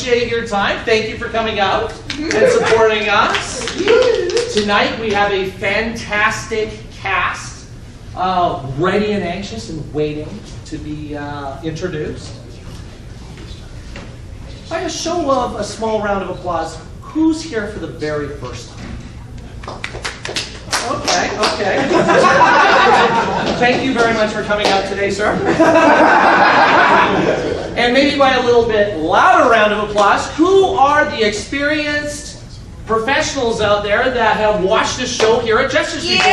appreciate your time. Thank you for coming out and supporting us. Tonight we have a fantastic cast, ready and anxious and waiting to be introduced. By a show of a small round of applause, who's here for the very first time? Okay. Thank you very much for coming out today, sir. And maybe by a little bit louder round of applause, who are the experienced professionals out there that have watched the show here at JesterZ? Yeah!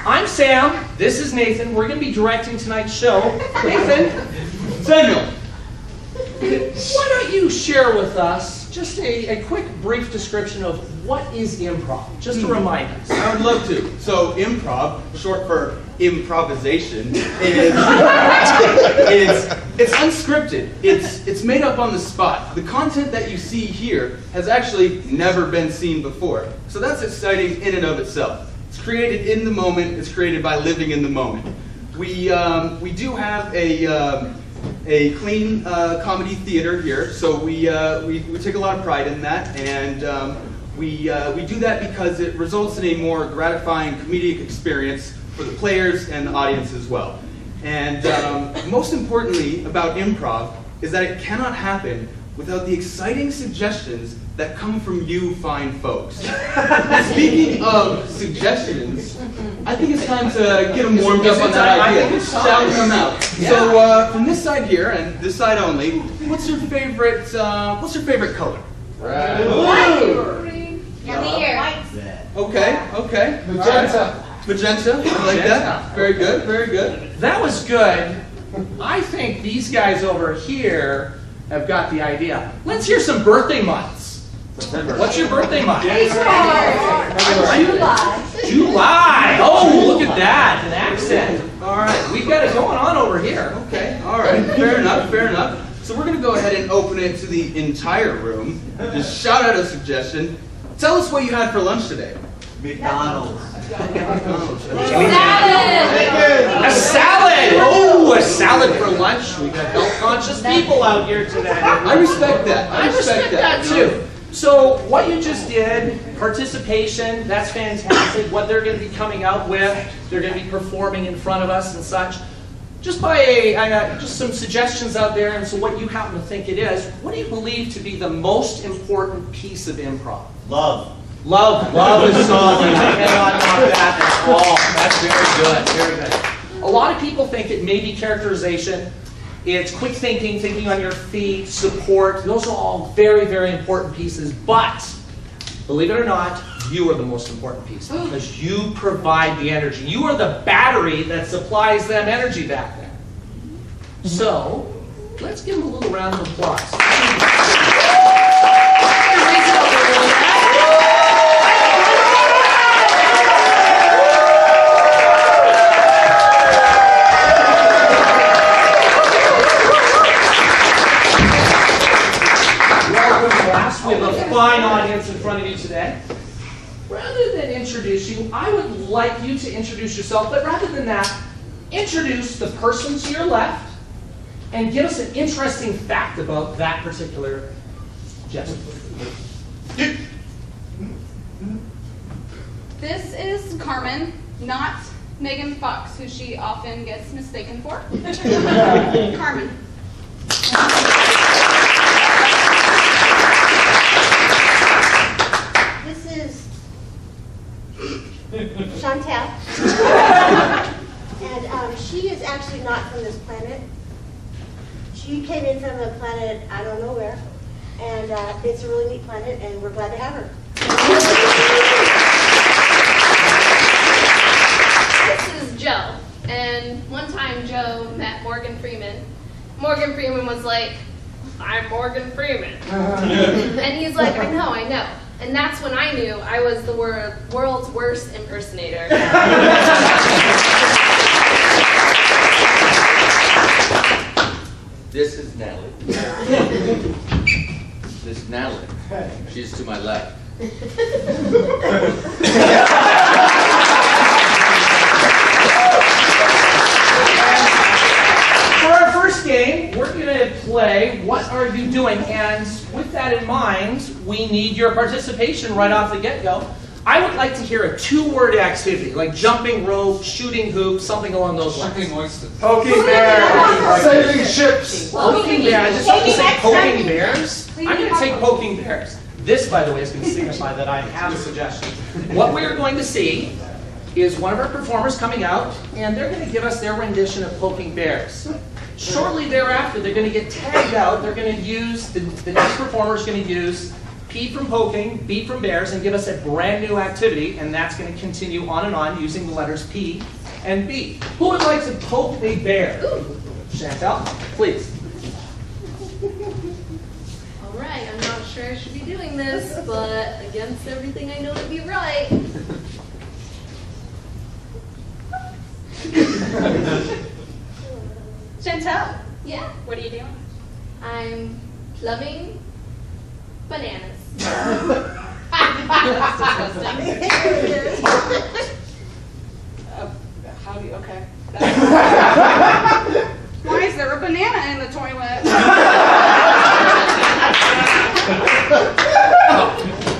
I'm Sam. This is Nathan. We're going to be directing tonight's show. Nathan. Samuel. Why don't you share with us just a quick, brief description of what is improv, just to remind us. I would love to. So improv, short for improvisation, is it's unscripted. It's made up on the spot. The content that you see here has actually never been seen before. So that's exciting in and of itself. It's created in the moment. It's created by living in the moment. We do have a clean comedy theater here, so we take a lot of pride in that, and we do that because it results in a more gratifying comedic experience for the players and the audience as well. And most importantly about improv is that it cannot happen without the exciting suggestions that come from you fine folks. Speaking of suggestions, I think it's time to get them warmed up on that idea. Shout them out. Yeah. So from this side here and this side only, what's your favorite color? Red. Okay. Magenta. Magenta. I like that. Very good. That was good. I think these guys over here have got the idea. Let's hear some birthday months. What's your birthday month? July. Oh, look at that, an accent. All right, we've got it going on over here. Okay, all right, fair enough. So we're going to go ahead and open it to the entire room. Just shout out a suggestion. Tell us what you had for lunch today. McDonald's. A salad! Oh, a salad for lunch. We got health-conscious people out here today. I respect that. I respect that too. So what you just did, participation, that's fantastic. What they're going to be coming out with, they're going to be performing in front of us and such. Just by just some suggestions out there, and so what you happen to think it is, what do you believe to be the most important piece of improv? Love. Love is solid. I cannot knock that at all. That's very good. A lot of people think it may be characterization. It's quick thinking on your feet, support. Those are all very, very important pieces. But, believe it or not, you are the most important piece because you provide the energy. You are the battery that supplies them energy back there. So, let's give them a little round of applause. We have a fine audience in front of you today. Rather than introduce you, I would like you to introduce yourself, but rather than that, introduce the person to your left and give us an interesting fact about that particular gesture. This is Karmen, not Megan Fox, who she often gets mistaken for. Karmen. Chantel, and she is actually not from this planet. She came in from a planet I don't know where, and it's a really neat planet, and we're glad to have her. This is Joe, and one time Joe met Morgan Freeman. Morgan Freeman was like, "I'm Morgan Freeman," and he's like, "I know." And that's when I knew I was the world's worst impersonator. This is Natalie. This is Natalie. She's to my left. play, what are you doing? And with that in mind, we need your participation right off the get-go. I would like to hear a 2-word activity, like jumping rope, shooting hoops, something along those lines. Shooting oysters. Poking bears. Saving ships. Poking bears. I just want to say poking bears. I'm going to take poking bears. This, by the way, is going to signify that I have a suggestion. What we are going to see is one of our performers coming out, and they're going to give us their rendition of poking bears. Shortly thereafter, they're going to get tagged out. They're going to use, the next performer is going to use P from poking, B from bears, and give us a brand new activity, and that's going to continue on and on using the letters P and B. Who would like to poke a bear? Chantal, please. All right, I'm not sure I should be doing this, but against everything I know to be right. Chantel, Yeah, what are you doing? I'm plumbing bananas. That's disgusting. How do you, okay. Why is there a banana in the toilet?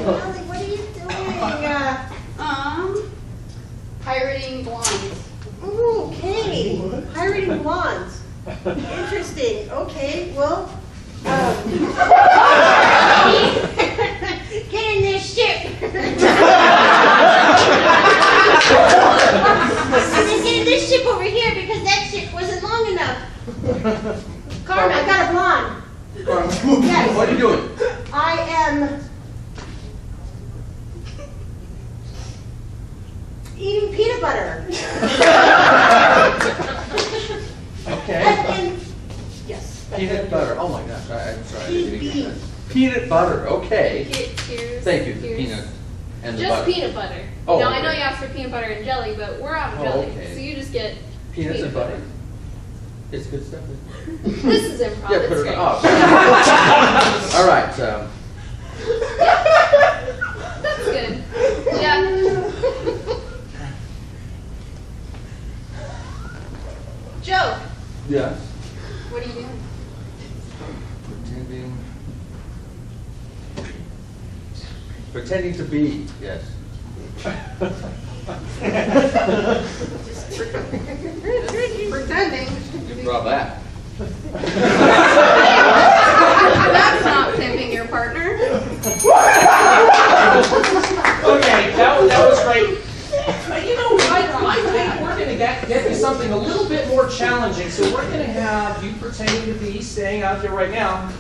Natalie, what are you doing? Pirating blondes. Okay, pirating blondes. Interesting. Okay, well, get in this ship. I'm gonna get in this ship over here because that ship wasn't long enough. Carmen, I got a blonde. Carmen, Yes. what are you doing? I am eating peanut butter. Okay. And yes. Peanut butter. Oh my gosh, I'm sorry. I didn't PB. get that. Peanut butter, okay. Here's, Thank you, the here's peanut and the just butter. peanut butter. Oh, now, I okay. know you asked for peanut butter and jelly, but we're out of Oh, jelly. okay. So you just get Peanuts peanut and butter. It's good stuff. Isn't it? This is improv. Yeah, it's put it great. on. Oh. All right. That's good. Yeah. Joe, Yes. what are you doing? Pretending to be. Yes. Pretending. You brought that. That's not pimping your partner. Okay, that was great. You know what? I think we're going to get you something a little bit more challenging. So we're going to have you pretending to be staying out there right now.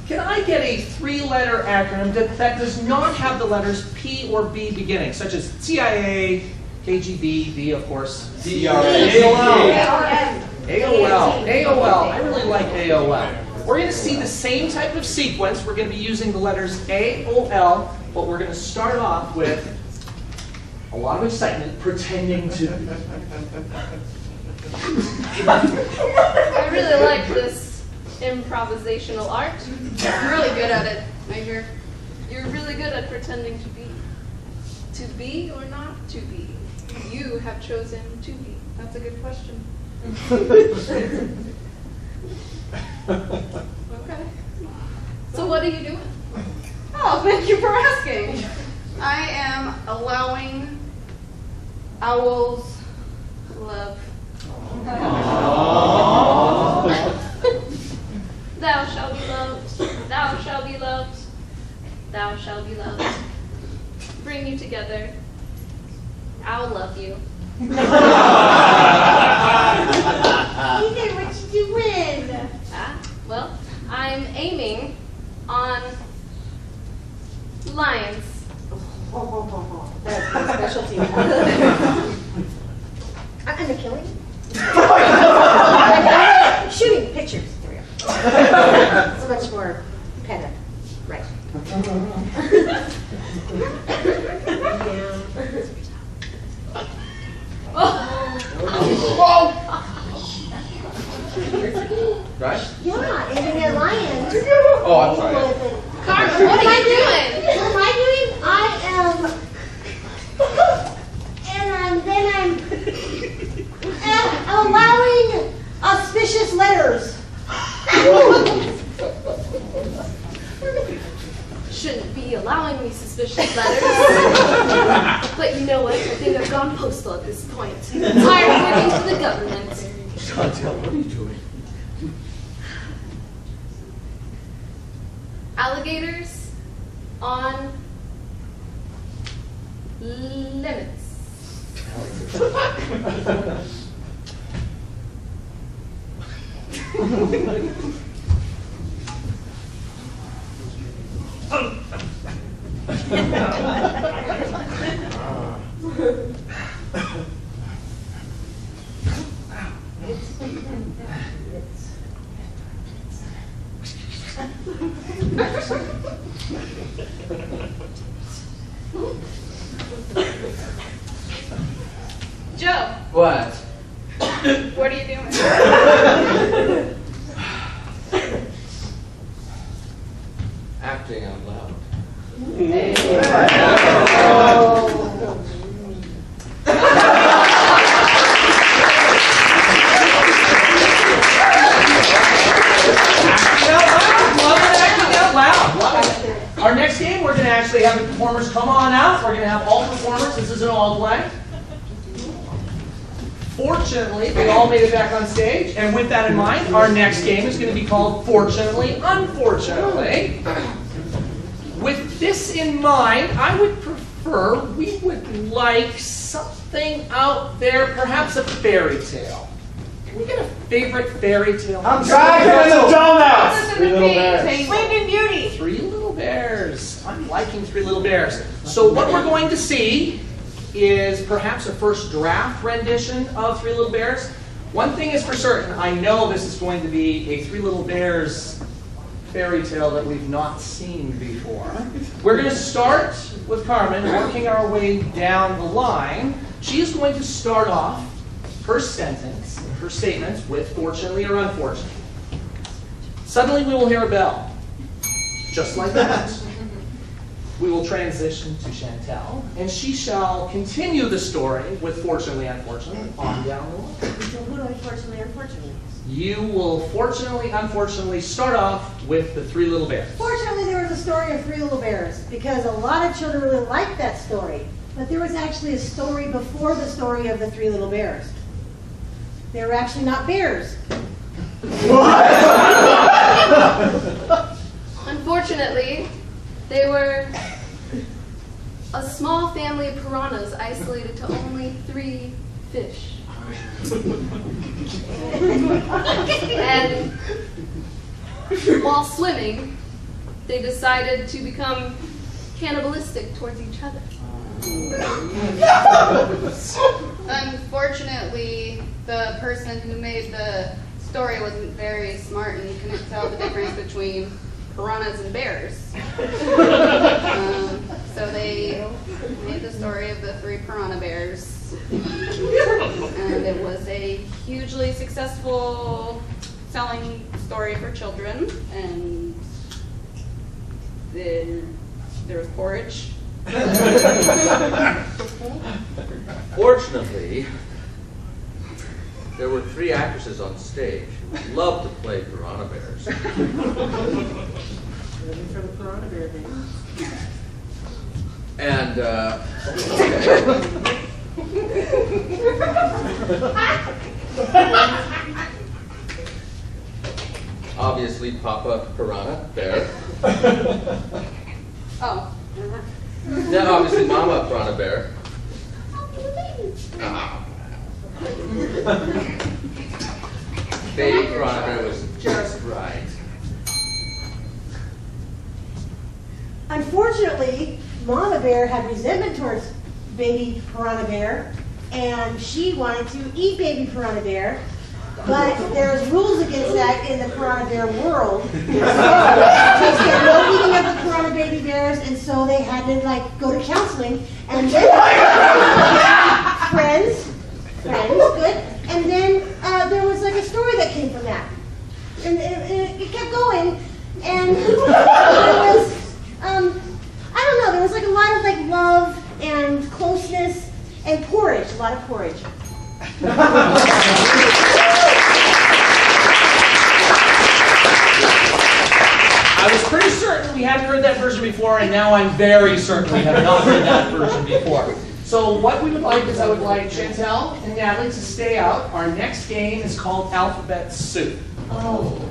Can I get a 3-letter acronym that does not have the letters P or B beginning, such as CIA, KGB, B, of course, DRA. AOL. I really like AOL. We're going to see the same type of sequence. We're going to be using the letters AOL, but we're going to start off with a lot of excitement, pretending to. I really like this improvisational art. You're really good at it, I hear. You're really good at pretending to be. To be or not to be? You have chosen to be. That's a good question. Okay. So what are you doing? Oh, thank you for asking. I am allowing owls love. Thou shalt be loved. Thou shalt be loved. Thou shalt be loved. Bring you together. I'll love you. Ethan, what you doing? Well, I'm aiming on lions. That's my specialty. I'm gonna kill him. Shooting pictures. There we go. It's much more peta. Right. Right? Yeah, and then lions. Oh, I'm sorry. Karmen, what are you doing? What am I doing? I'm allowing auspicious letters. suspicious letters. But you know what? I think I've gone postal at this point. I'm tired of working for the government. Chantel, what are you doing? Alligators on limits. Joe, What? what are you doing? Acting out loud. Acting out loud. Love it. Our next game, we're going to actually have the performers come on out. We're going to have all performers. This is an all play. Fortunately, they all made it back on stage. And with that in mind, our next game is going to be called Fortunately, Unfortunately. With this in mind, I would prefer, we would like something out there, perhaps a fairy tale. Can we get a favorite fairy tale? I'm Dragon and the Donuts. Three Little Bears. Sleeping Beauty. Three Little Bears. I'm liking Three Little Bears. So what we're going to see is perhaps a first draft rendition of Three Little Bears. One thing is for certain, I know this is going to be a Three Little Bears fairy tale that we've not seen before. We're going to start with Karmen, working our way down the line. She is going to start off her sentence, her statements with fortunately or unfortunately. Suddenly we will hear a bell, just like that. We will transition to Chantel, and she shall continue the story with fortunately, unfortunately, on down the line. So who do I fortunately, unfortunately? You will fortunately, unfortunately start off with the Three Little Bears. Fortunately, there was a story of Three Little Bears because a lot of children really liked that story. But there was actually a story before the story of the Three Little Bears. They were actually not bears. Unfortunately, they were a small family of piranhas isolated to only 3 fish. And while swimming, they decided to become cannibalistic towards each other. Unfortunately, the person who made the story wasn't very smart and couldn't tell the difference between piranhas and bears. So they made the story of the 3 piranha bears. And it was a hugely successful selling story for children. And then there was porridge. Fortunately, there were 3 actresses on stage who loved to play piranha bears. From the Piranha Bear days. And, obviously, Papa Piranha Bear. Oh. Then, obviously, Mama Piranha Bear. Baby Piranha Bear was just right. Unfortunately, Mama Bear had resentment towards baby Piranha Bear, and she wanted to eat baby Piranha Bear, but there's rules against that in the Piranha Bear world. So they said no eating of the Piranha baby bears, and so they had to go to counseling, and then friends, good, and then there was a story that came from that, and it kept going, and there was. I don't know, there was a lot of love and closeness and porridge, a lot of porridge. I was pretty certain we we hadn't heard that version before, and now I'm very certain we have not heard that version before. So what we would like is I would like Chantel and Natalie to stay out. Our next game is called Alphabet Soup. Oh.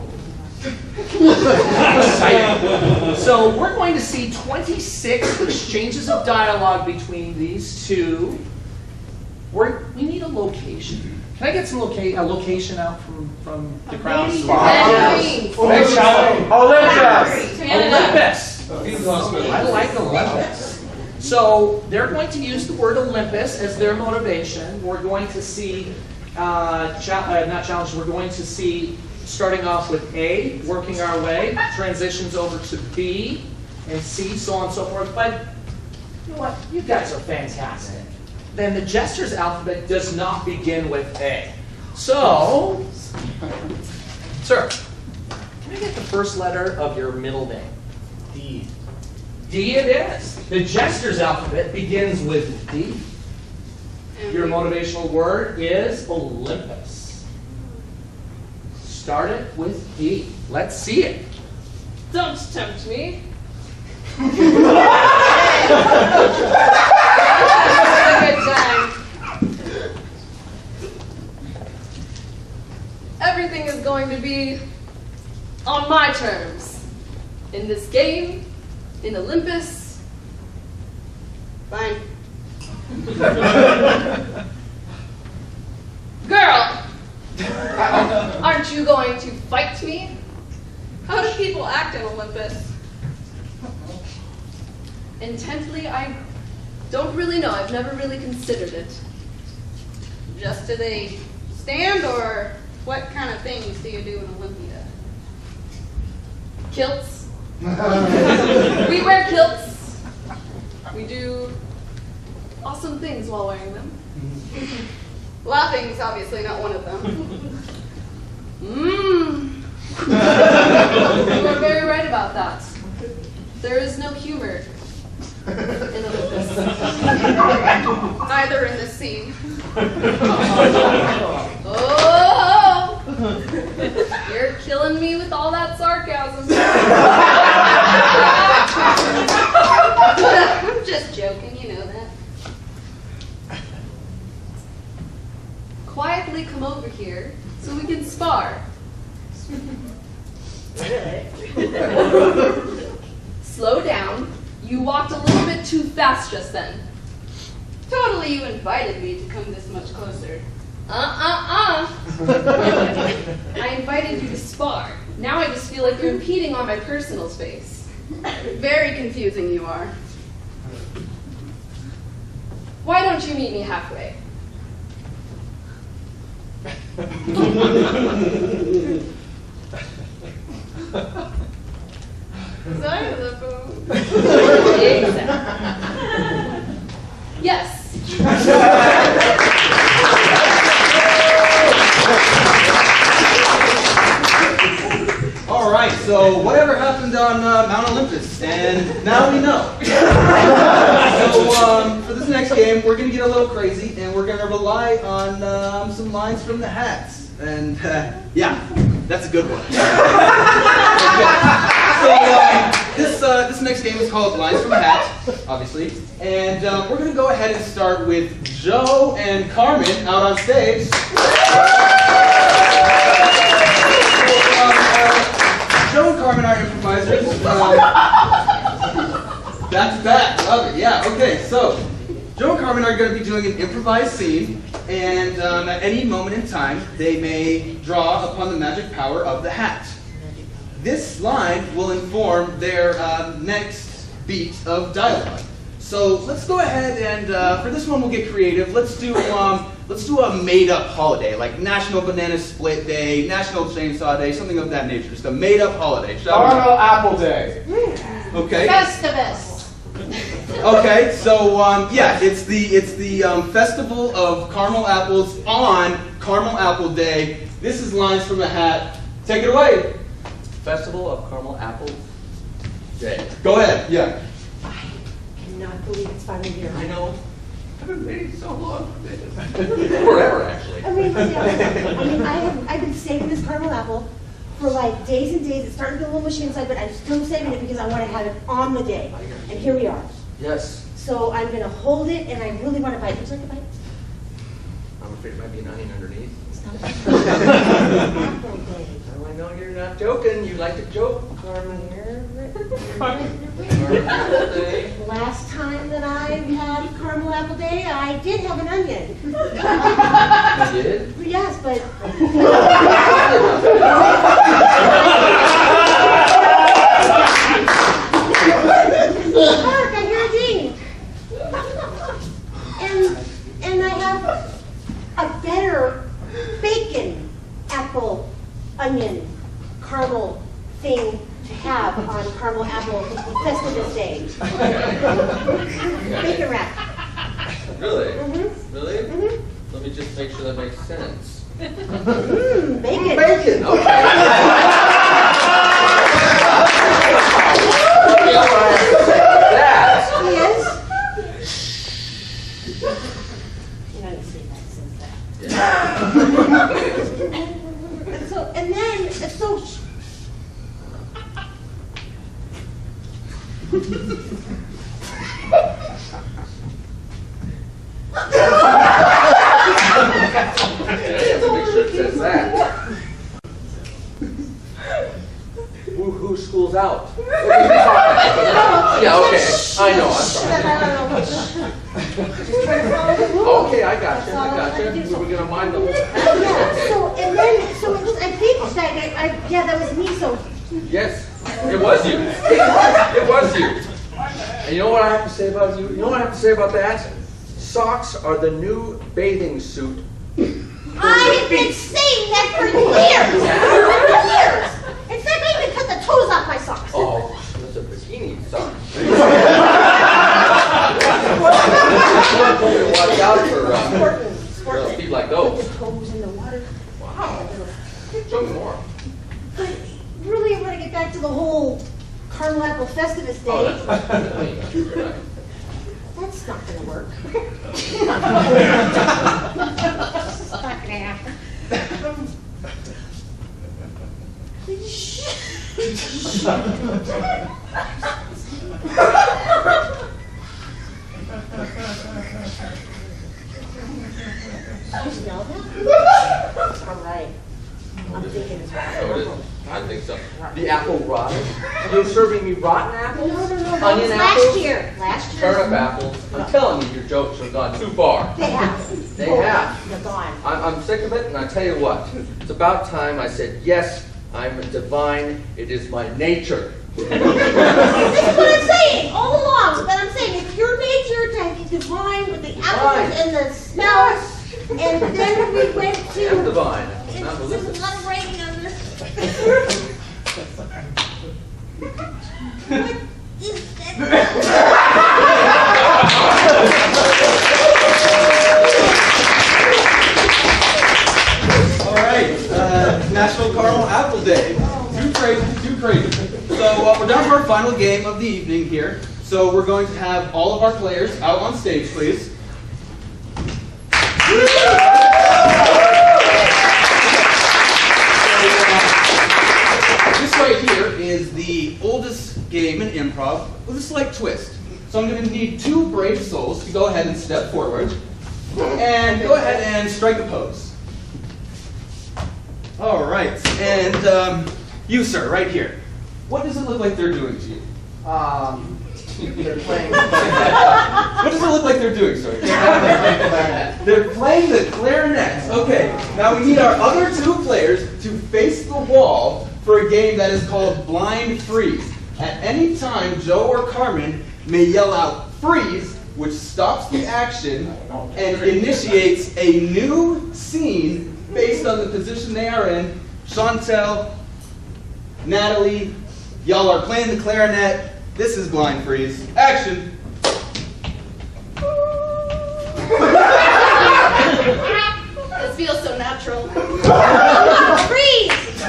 Exciting. So we're going to see 26 exchanges of dialogue between these two. We need a location. Can I get some a location out from the crowd? Natalie. Olympus. Olympus. I like Olympus. So they're going to use the word Olympus as their motivation. We're going to see, not challenges, we're going to see starting off with A, working our way, transitions over to B and C, so on and so forth. But you know what? You guys are fantastic. Then the JesterZ alphabet does not begin with A. So, sir, can I get the first letter of your middle name? D. D it is. The JesterZ alphabet begins with D. Your motivational word is Olympus. Start it with D. Let's see it. Don't tempt me. Good time. Everything is going to be on my terms. In this game, in Olympus. Fine. Girl! Aren't you going to fight me? How do people act in Olympus? Intently, I don't really know. I've never really considered it. Just do they stand, or what kind of things do you do in Olympia? Kilts. We wear kilts. We do awesome things while wearing them. Laughing's obviously not one of them. You are very right about that. There is no humor in Olympus. Neither in the sea. Oh! You're killing me with all that sarcasm. I'm just joking, you know that. Quietly come over here so we can spar. Slow down. You walked a little bit too fast just then. Totally, you invited me to come this much closer. I invited you to spar. Now I just feel like you're impeding on my personal space. Very confusing you are. Why don't you meet me halfway? Exactly. Yes. All right, so whatever happened on Mount Olympus, and now we know. So for this next game, we're going to get a little crazy, and we're going to rely on some lines from the hats. And yeah, that's a good one. Okay. So this next game is called Lines from the Hat, obviously. And we're going to go ahead and start with Joe and Karmen out on stage. Joe and Karmen are improvisers. That's that. Love it. Yeah. Okay. So Joe and Karmen are going to be doing an improvised scene, and at any moment in time, they may draw upon the magic power of the hat. This line will inform their next beat of dialogue. So let's go ahead and for this one we'll get creative. Let's do a made-up holiday, like National Banana Split Day, National Chainsaw Day, something of that nature. Just a made-up holiday. Caramel Apple Day. Okay. Festivus. Okay. So yeah, it's the festival of caramel apples on Caramel Apple Day. This is Lines from a Hat. Take it away. Festival of Caramel Apple Day. Go ahead. Yeah. I cannot believe it's finally here. I know. I've been waiting so long for this. Forever, actually. I've been saving this caramel apple for like days and days. It's starting to get a little mushy inside, but I'm still saving it because I want to have it on the day. And here we are. Yes. So I'm going to hold it, and I really want to bite. Would you like to bite? I'm afraid it might be an onion underneath. It's not apple day. Oh, I know you're not joking. You like to joke, Karmen. Last time that I had caramel apple day, I did have an onion. You did? Yes, but... Look, I hear a ding. And I have a better bacon apple onion caramel thing to have on caramel apple Festivus Day. Bacon wrap. Really? Mhm. Really? Mhm. Let me just make sure that makes sense. Bacon. Bacon, okay. That. Yes. You know, you say that since that. And then, Make sure it says that. Who schools out? Yeah, okay. I know, I'm sorry. Just try to follow the rules. Okay, I got you. That's all I got I'm gonna do. you. We were gonna mind the whole. Yeah, so it was, I think that, yeah, that was me, so. Yes, it was you. It was you. And you know what I have to say about you? You know what I have to say about that? Socks are the new bathing suit. I've been saying that for years. Years. In fact, I even cut the toes off my socks. Oh, that's a bikini sock. Watch out for feet like those. Put the toes in the water. Wow. Show me more. But really, I want to get back to the whole caramel apple Festivus Day. Oh, that's right. That's not going to work. It's not going to happen. You smell that? All right. I'm thinking it's Oh, it rotten. is. I think so. The apple rotten. You're serving me rotten apples? No. Onion Last apples? year. Last year. Turnip apples. I'm telling you, your jokes have gone too far. They have. They have. They're gone. I'm sick of it, and I tell you what. It's about time I said, yes, I'm divine. It is my nature. This is what I'm saying all along. But I'm saying it's your nature to be divine with the apples and the smells. And then we went I am to. divine. Not There's a malicious. lot of writing on this. What is that? All right, National Caramel Apple Day. Too crazy, too crazy. So we're down to our final game of the evening here. So we're going to have all of our players out on stage, please. This right here is the oldest game in improv with a slight twist. So I'm going to need two brave souls to go ahead and step forward and go ahead and strike a pose. All right, and you, sir, right here. What does it look like they're doing to you? They're playing. What does it look like they're doing, sir? They're playing the clarinets. Okay, now we need our other two players to face the wall for a game that is called Blind Freeze. At any time, Joe or Karmen may yell out freeze, which stops the action and initiates a new scene based on the position they are in. Chantel, Natalie, y'all are playing the clarinet. This is Blind Freeze. Action! This feels so natural. Freeze! Freeze!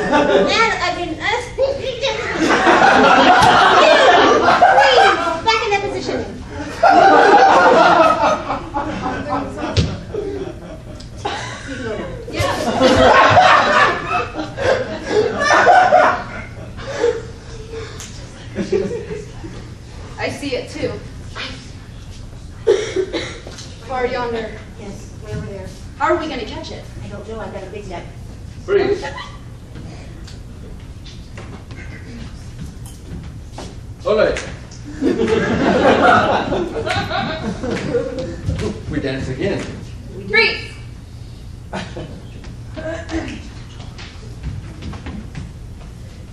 Back in that position. You can go now. Yeah. too. Far yonder. Yes, way over there. How are we gonna catch it? I don't know, I've got a big net. Freeze. Ole. We dance again. Freeze!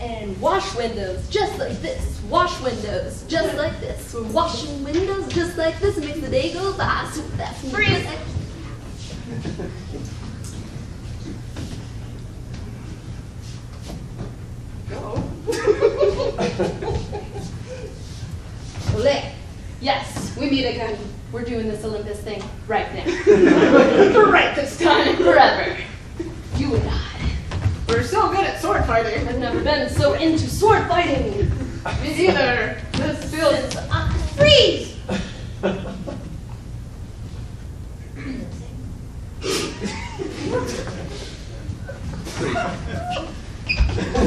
And wash windows just like this. Wash windows just like this. We're washing windows just like this. It makes the day go by so fast. Freeze! Ole. Yes, we meet again. We're doing this Olympus thing right now. For right this time. Forever. You and I. We're so good at sword fighting. I've never been so into sword fighting. Me either. This feels. Freeze!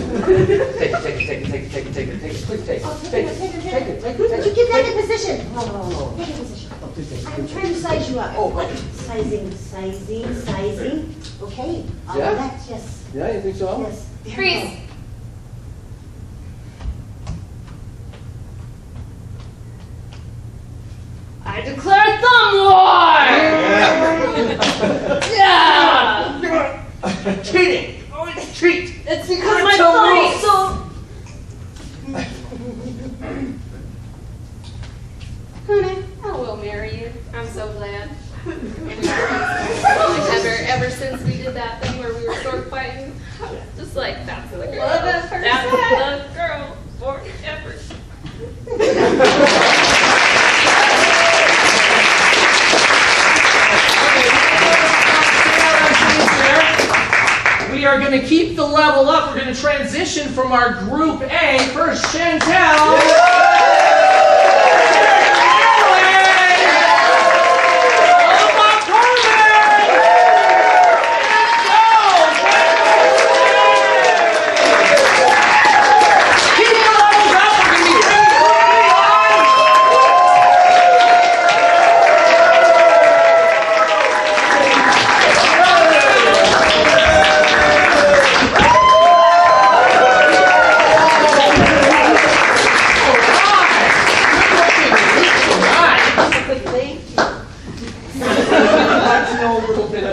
Take it. Please take it. Would you get that in position? No. Take it in position. I'm trying to size you up. Oh, okay. Sizing. Okay, all Yeah? of that, yes, Yeah, you think so? yes. There we Freeze! go. I declare thumb war! Yeah! Cheating! Always cheat! It's because my Tell thumb me. is so... Honey, I will marry you. I'm so glad. Ever since we did that thing where we were sword fighting, just like, that's the girl. Love at first That's sight. the girl forever. We are going to keep the level up. We're going to transition from our Group A. First, Chantel.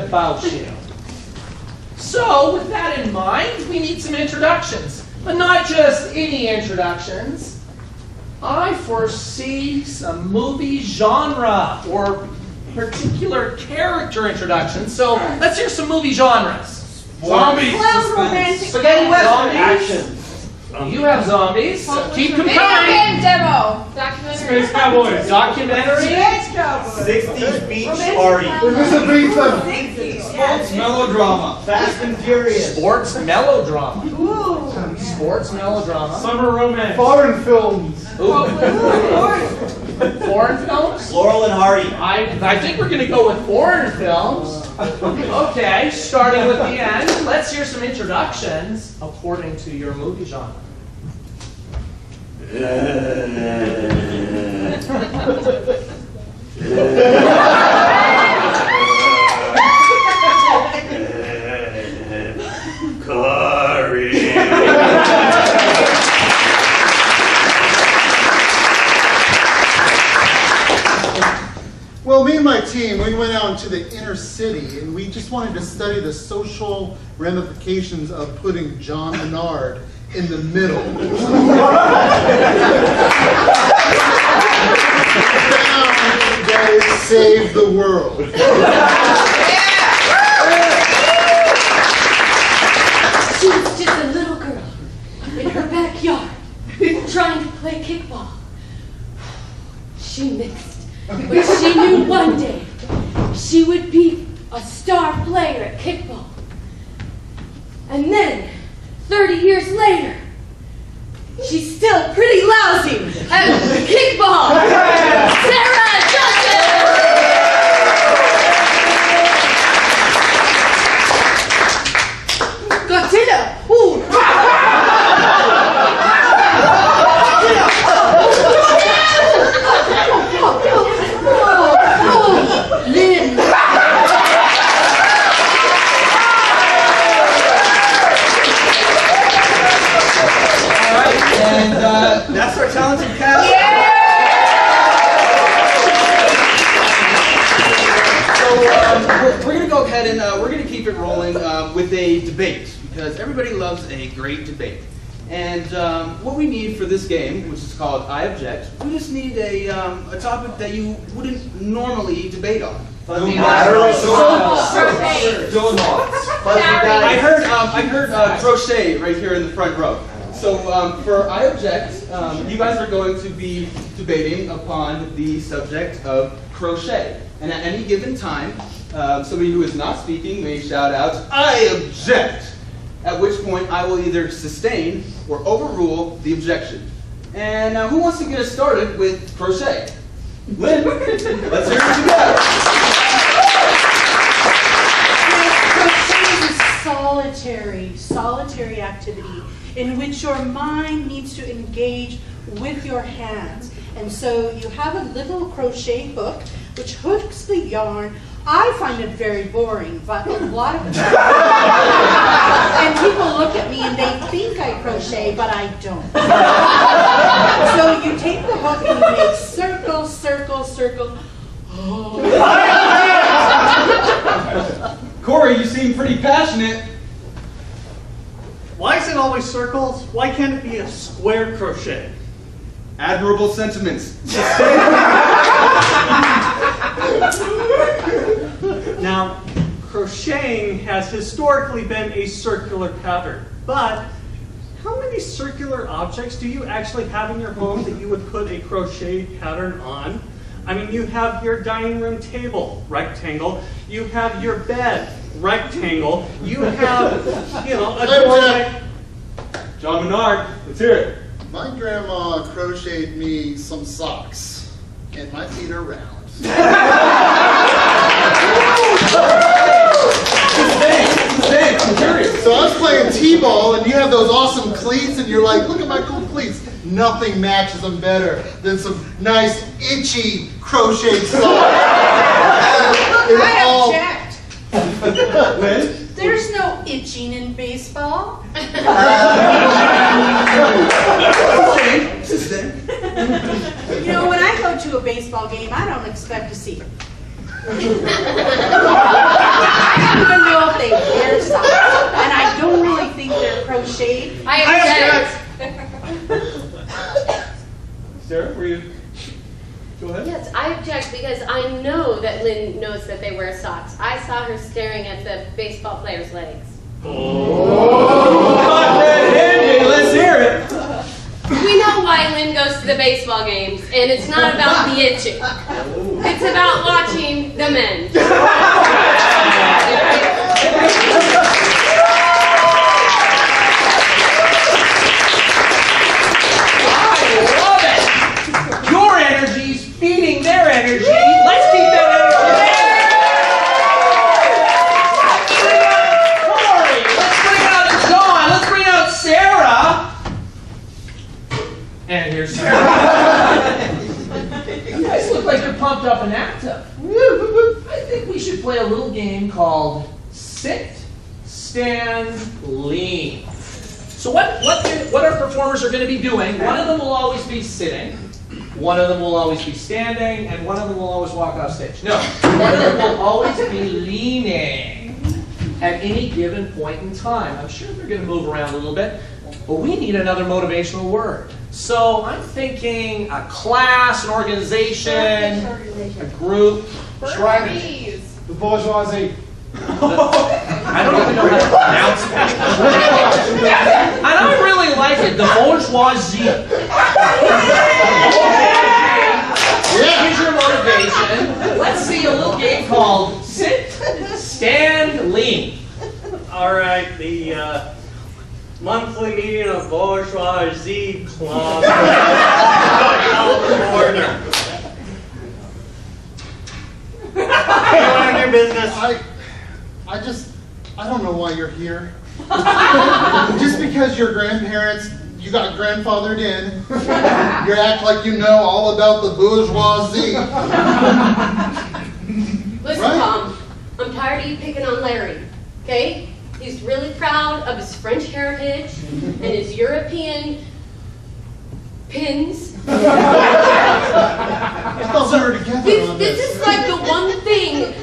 About you. So, with that in mind, we need some introductions. But not just any introductions. I foresee some movie genre or particular character introductions. So, let's hear some movie genres. Zombies. Clown romantic. Spaghetti western. Action. You have zombies. Keep Video comparing. game demo. Documentary. Space Cowboys. Documentary. 60s beach party. Sports melodrama. Fast and Furious. Sports melodrama. Sports melodrama. Summer romance. Foreign films. Foreign films? Laurel and Hardy. I think we're going to go with foreign films. Okay, starting with the end. Let's hear some introductions according to your movie genre. Cory. Well, me and my team, we went out into the inner city and we just wanted to study the social ramifications of putting John Menard in the middle. That it saved the world. She was just a little girl in her backyard trying to play kickball. She missed, but she knew one day she would be a star player at kickball. And then, 30 years later, she's still pretty lousy at kickball. Sarah Johnson! Godzilla! Ooh! talented cast. So we're going to go ahead and we're going to keep it rolling with a debate, because everybody loves a great debate. And what we need for this game, which is called I Object, we just need a topic that you wouldn't normally debate on. I heard crochet right here in the front row. So for I Object, you guys are going to be debating upon the subject of crochet. And at any given time, somebody who is not speaking may shout out, I object! At which point I will either sustain or overrule the objection. And who wants to get us started with crochet? Lynn, let's hear it together. Crochet is a solitary activity in which your mind needs to engage with your hands. And so you have a little crochet hook which hooks the yarn. I find it very boring, but a lot of people and people look at me and they think I crochet, but I don't. So you take the hook and you make circles, circles, circles. Cory, you seem pretty passionate. Why is it always circles? Why can't it be a square crochet? Admirable sentiments. Now, crocheting has historically been a circular pattern, but how many circular objects do you actually have in your home that you would put a crochet pattern on? I mean, you have your dining room table, rectangle. You have your bed, rectangle. You have, a doorway. John Menard, let's hear it. My grandma crocheted me some socks, and my feet are round. I'm curious. So I was playing t-ball, and you have those awesome cleats, and you're like, look at my cool cleats. Nothing matches them better than some nice, itchy crocheted socks. I object. Lynn? There's no itching in baseball. When I go to a baseball game, I don't expect to see it. I don't even know if they wear socks, and I don't really think they're crocheted. I object. Sarah, were you? Go ahead. Yes, I object because I know that Lynn knows that they wear socks. I saw her staring at the baseball player's legs. Oh, red-handed. Let's hear it. We know why Lynn goes to the baseball games, and it's not about the itching. It's about watching the men. Your energy's feeding their energy. Let's keep that energy. Cory, let's bring out John. Let's bring out Sarah. And here's Sarah. You guys look like you're pumped up and active. I think we should play a little game called Sit, Stand, Lean. So what our performers are going to be doing, one of them will always be sitting, one of them will always be standing, and one of them will always walk off stage. No, one of them will always be leaning at any given point in time. I'm sure they're going to move around a little bit, but we need another motivational word. So I'm thinking a class, an organization, a group. Burpees. The bourgeoisie. I don't even know how to pronounce it. And I really like it, the bourgeoisie. Here's your motivation. Let's see a little game called Sit, Stand, Lean. All right, the monthly meeting of bourgeoisie club. Order. Anyone in your business? I don't know why you're here. Just because your grandparents, you got grandfathered in, you act like you know all about the bourgeoisie. Listen, Right. Tom, I'm tired of you picking on Larry, okay? He's really proud of his French heritage and his European pins. I thought we were together on This this. is like the one thing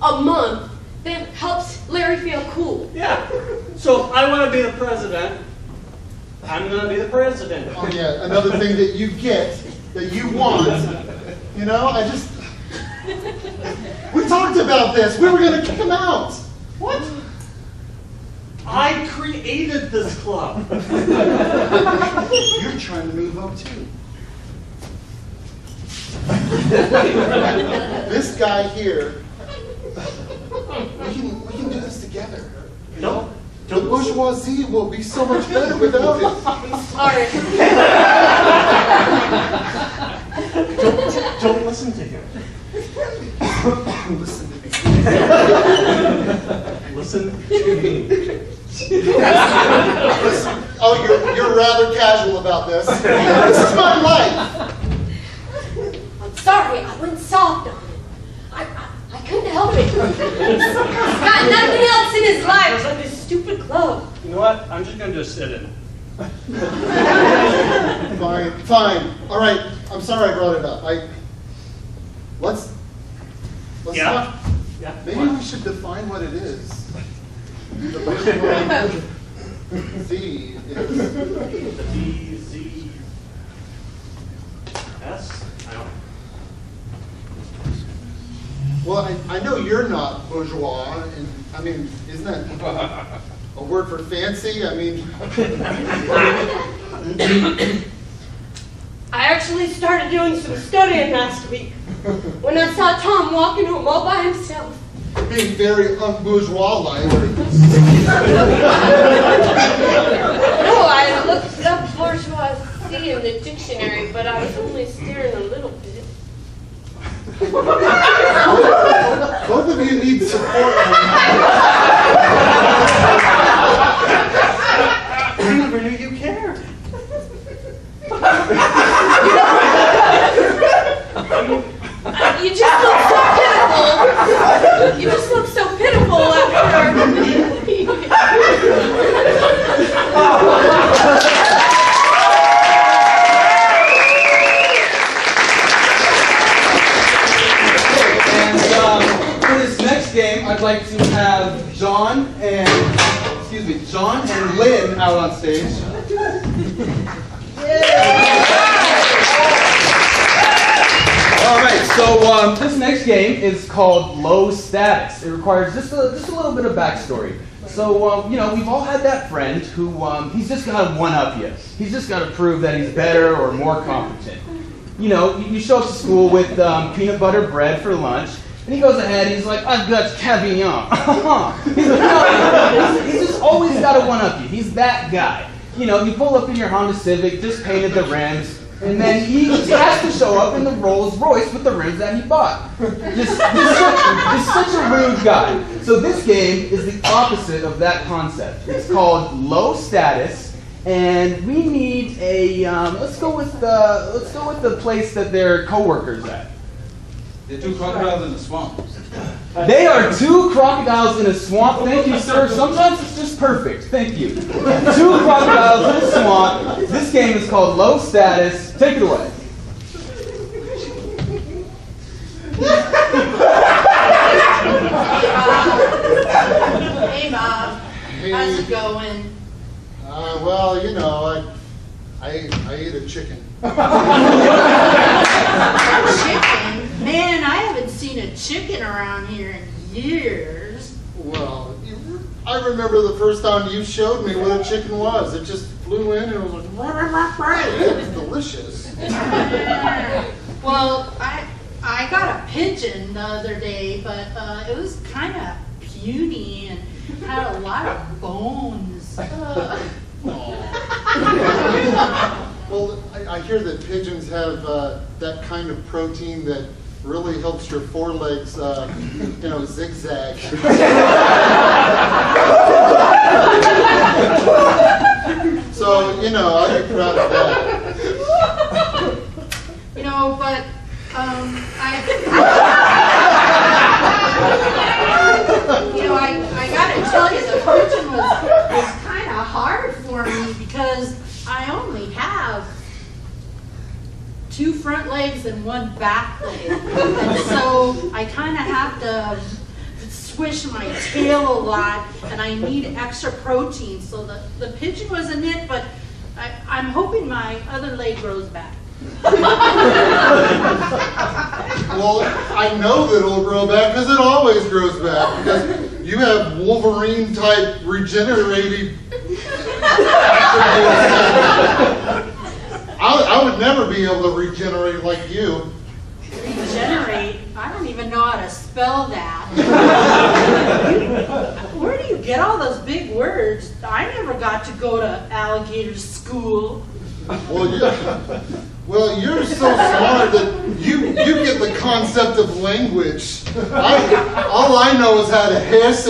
a month that helps Larry feel cool. Yeah. So if I want to be the president, I'm going to be the president. Oh yeah, another thing that you get, that you want. You know, we talked about this. We were going to kick him out. What? I created this club. You're trying to move up too. This guy here, we can do this together. You know? The bourgeoisie will be so much better without it. Sorry. Don't listen to him. Listen to me. Listen to me. Oh, you're rather casual about this. This is my life. I'm sorry, I went soft on him. I couldn't help it. He's got nothing else in his life but this stupid club. You know what? I'm just going to sit in. Fine. All right. I'm sorry I brought it up. Let's Yeah. talk. Yeah. Maybe we should define what it is. The bourgeoisie is DZS? I don't know. well. I know you're not bourgeois, and I mean, isn't that a word for fancy? I mean, I actually started doing some studying last week when I saw Tom walking home all by himself. being very un-bourgeois-like. No, I looked up bourgeoisie in the dictionary, but I was only staring a little bit. Both of you need support. I never knew you cared. You just look so pitiful. You just look so pitiful after. And for this next game, I'd like to have John and Lynn out on stage. All right, so this next game is called Low Status. It requires just a little bit of backstory. So, you know, we've all had that friend who, he's just got to one-up you. He's just got to prove that he's better or more competent. You know, you show up to school with peanut butter bread for lunch, and he goes ahead, he's like, I've got caviar. He's just always got to one-up you. He's that guy. You know, you pull up in your Honda Civic, just painted the rims, and then he has to show up in the Rolls Royce with the rims that he bought. Just such a rude guy. So this game is the opposite of that concept. It's called Low Status, and we need a let's go with the place that their coworkers at. The two crocodiles in the swamp. They are two crocodiles in a swamp. Thank you, sir. Sometimes it's just perfect. Thank you. Two crocodiles in a swamp. This game is called Low Status. Take it away. Hey, Bob. How's it going? Well, you know, I ate a chicken. Chicken? Man, I haven't seen a chicken around here in years. Well, I remember the first time you showed me what a chicken was. It just flew in and it was like, it was delicious. Well, I got a pigeon the other day, but it was kind of puny and had a lot of bones. Well, I hear that pigeons have that kind of protein that really helps your forelegs, you know, zigzag. So, you know, I'd be proud of that. You know, but I gotta tell you, the pigeon was kind of hard for me because I only have 2 front legs and 1 back leg. And so I kind of have to swish my tail a lot, and I need extra protein. So the pigeon was a nit, but I'm hoping my other leg grows back. Well, I know that it'll grow back because it always grows back. Because you have Wolverine type regenerative. I would never be able to regenerate like you. Regenerate? I don't even know how to spell that. Where do you get all those big words? I never got to go to alligator school. Well, you're so smart that you get the concept of language. All I know is how to hiss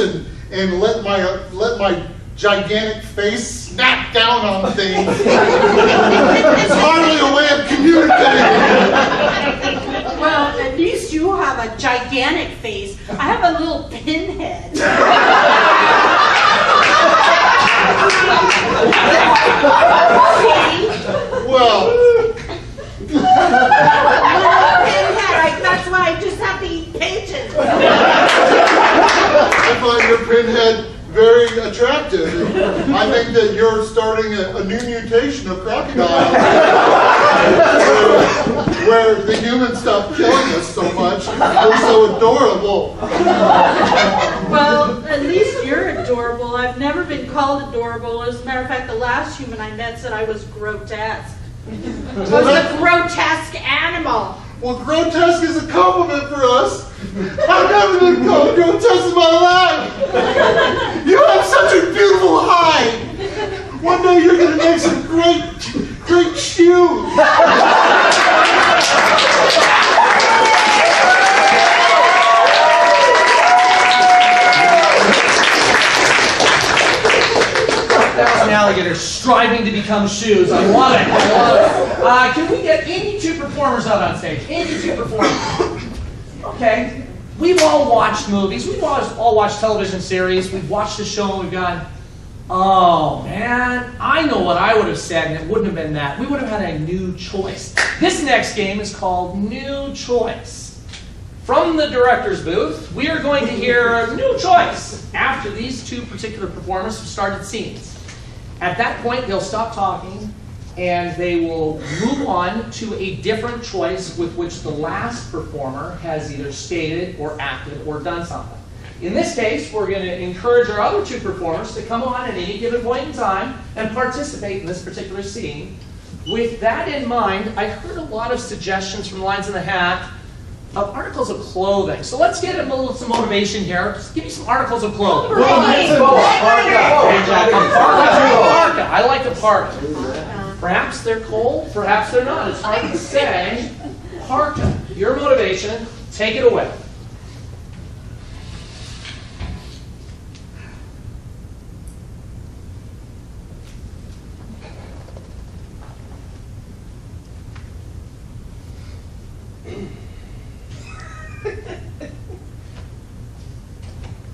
and let my gigantic face snap down on things. It's hardly a way of communicating. Well, at least you have a gigantic face. I have a little pinhead. Well, that's why I just have to eat pages. I find your pinhead very attractive. I think that you're starting a new mutation of crocodile, where the humans stopped killing us so much. We're so adorable. Well, at least you're adorable. I've never been called adorable. As a matter of fact, the last human I met said I was grotesque. I was a grotesque animal. Well, grotesque is a compliment for us. I've never been called grotesque in my life. You have such a beautiful hide. One day you're going to make some great shoes. Alligators striving to become shoes. I love it. Can we get any 2 performers out on stage? Any 2 performers? Okay. We've all watched movies. We've all watched television series. We've watched the show and we've gone, oh man, I know what I would have said and it wouldn't have been that. We would have had a new choice. This next game is called New Choice. From the director's booth, we are going to hear a new choice after these 2 particular performers have started scenes. At that point, they'll stop talking and they will move on to a different choice with which the last performer has either stated or acted or done something. In this case, we're going to encourage our other 2 performers to come on at any given point in time and participate in this particular scene. With that in mind, I heard a lot of suggestions from Lines in the Hat of articles of clothing. So let's get a little some motivation here. Just give me some articles of clothing. Parka. I like a parka. Perhaps they're cold, perhaps they're not. It's hard to say. Parka, your motivation, take it away.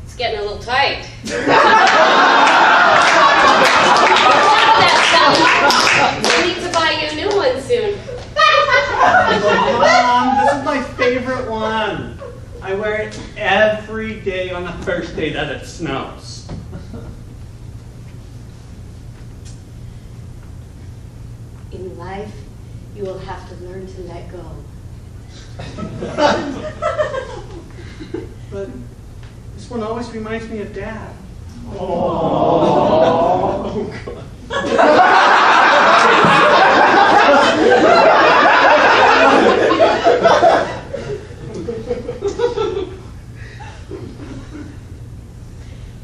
It's getting a little tight. I need to buy you a new one soon. Mom, this is my favorite one. I wear it every day on the first day that it snows. In life, you will have to learn to let go. But this one always reminds me of Dad. Oh, God.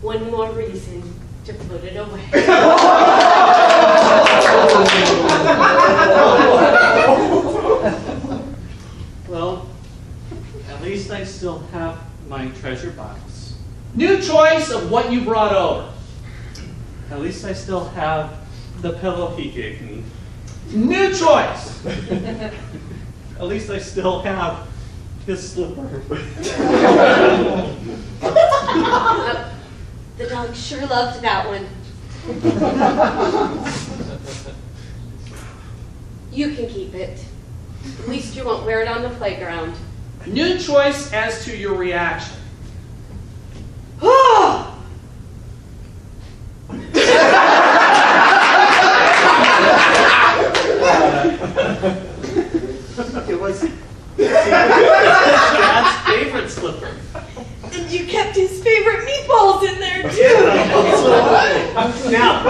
One more reason to put it away. Well, at least I still have my treasure box. New choice of what you brought over. At least I still have the pillow he gave me. New choice. At least I still have his slipper. The dog sure loved that one. You can keep it. At least you won't wear it on the playground. New choice as to your reaction. It was Dad's favorite slipper. And you kept his favorite meatballs in there too. Now,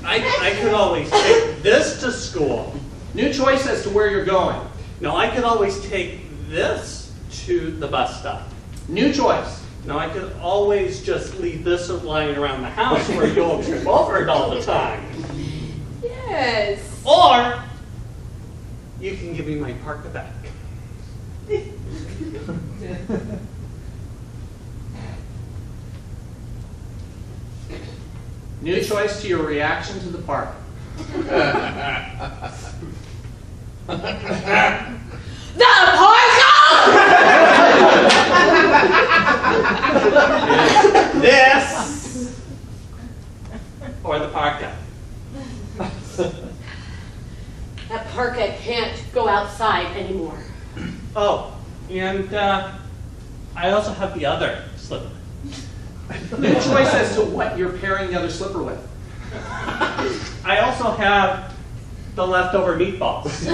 I could always take this to school. New choice as to where you're going. Now, I could always take this to the bus stop. New choice. Now, I could always just leave this lying around the house where you'll trip over it all the time. Yes. Or you can give me my parka back. New choice to your reaction to the park. The parka! This or the parka. That parka can't go outside anymore. Oh, and I also have the other slipper. New choice as to what you're pairing the other slipper with. I also have the leftover meatballs.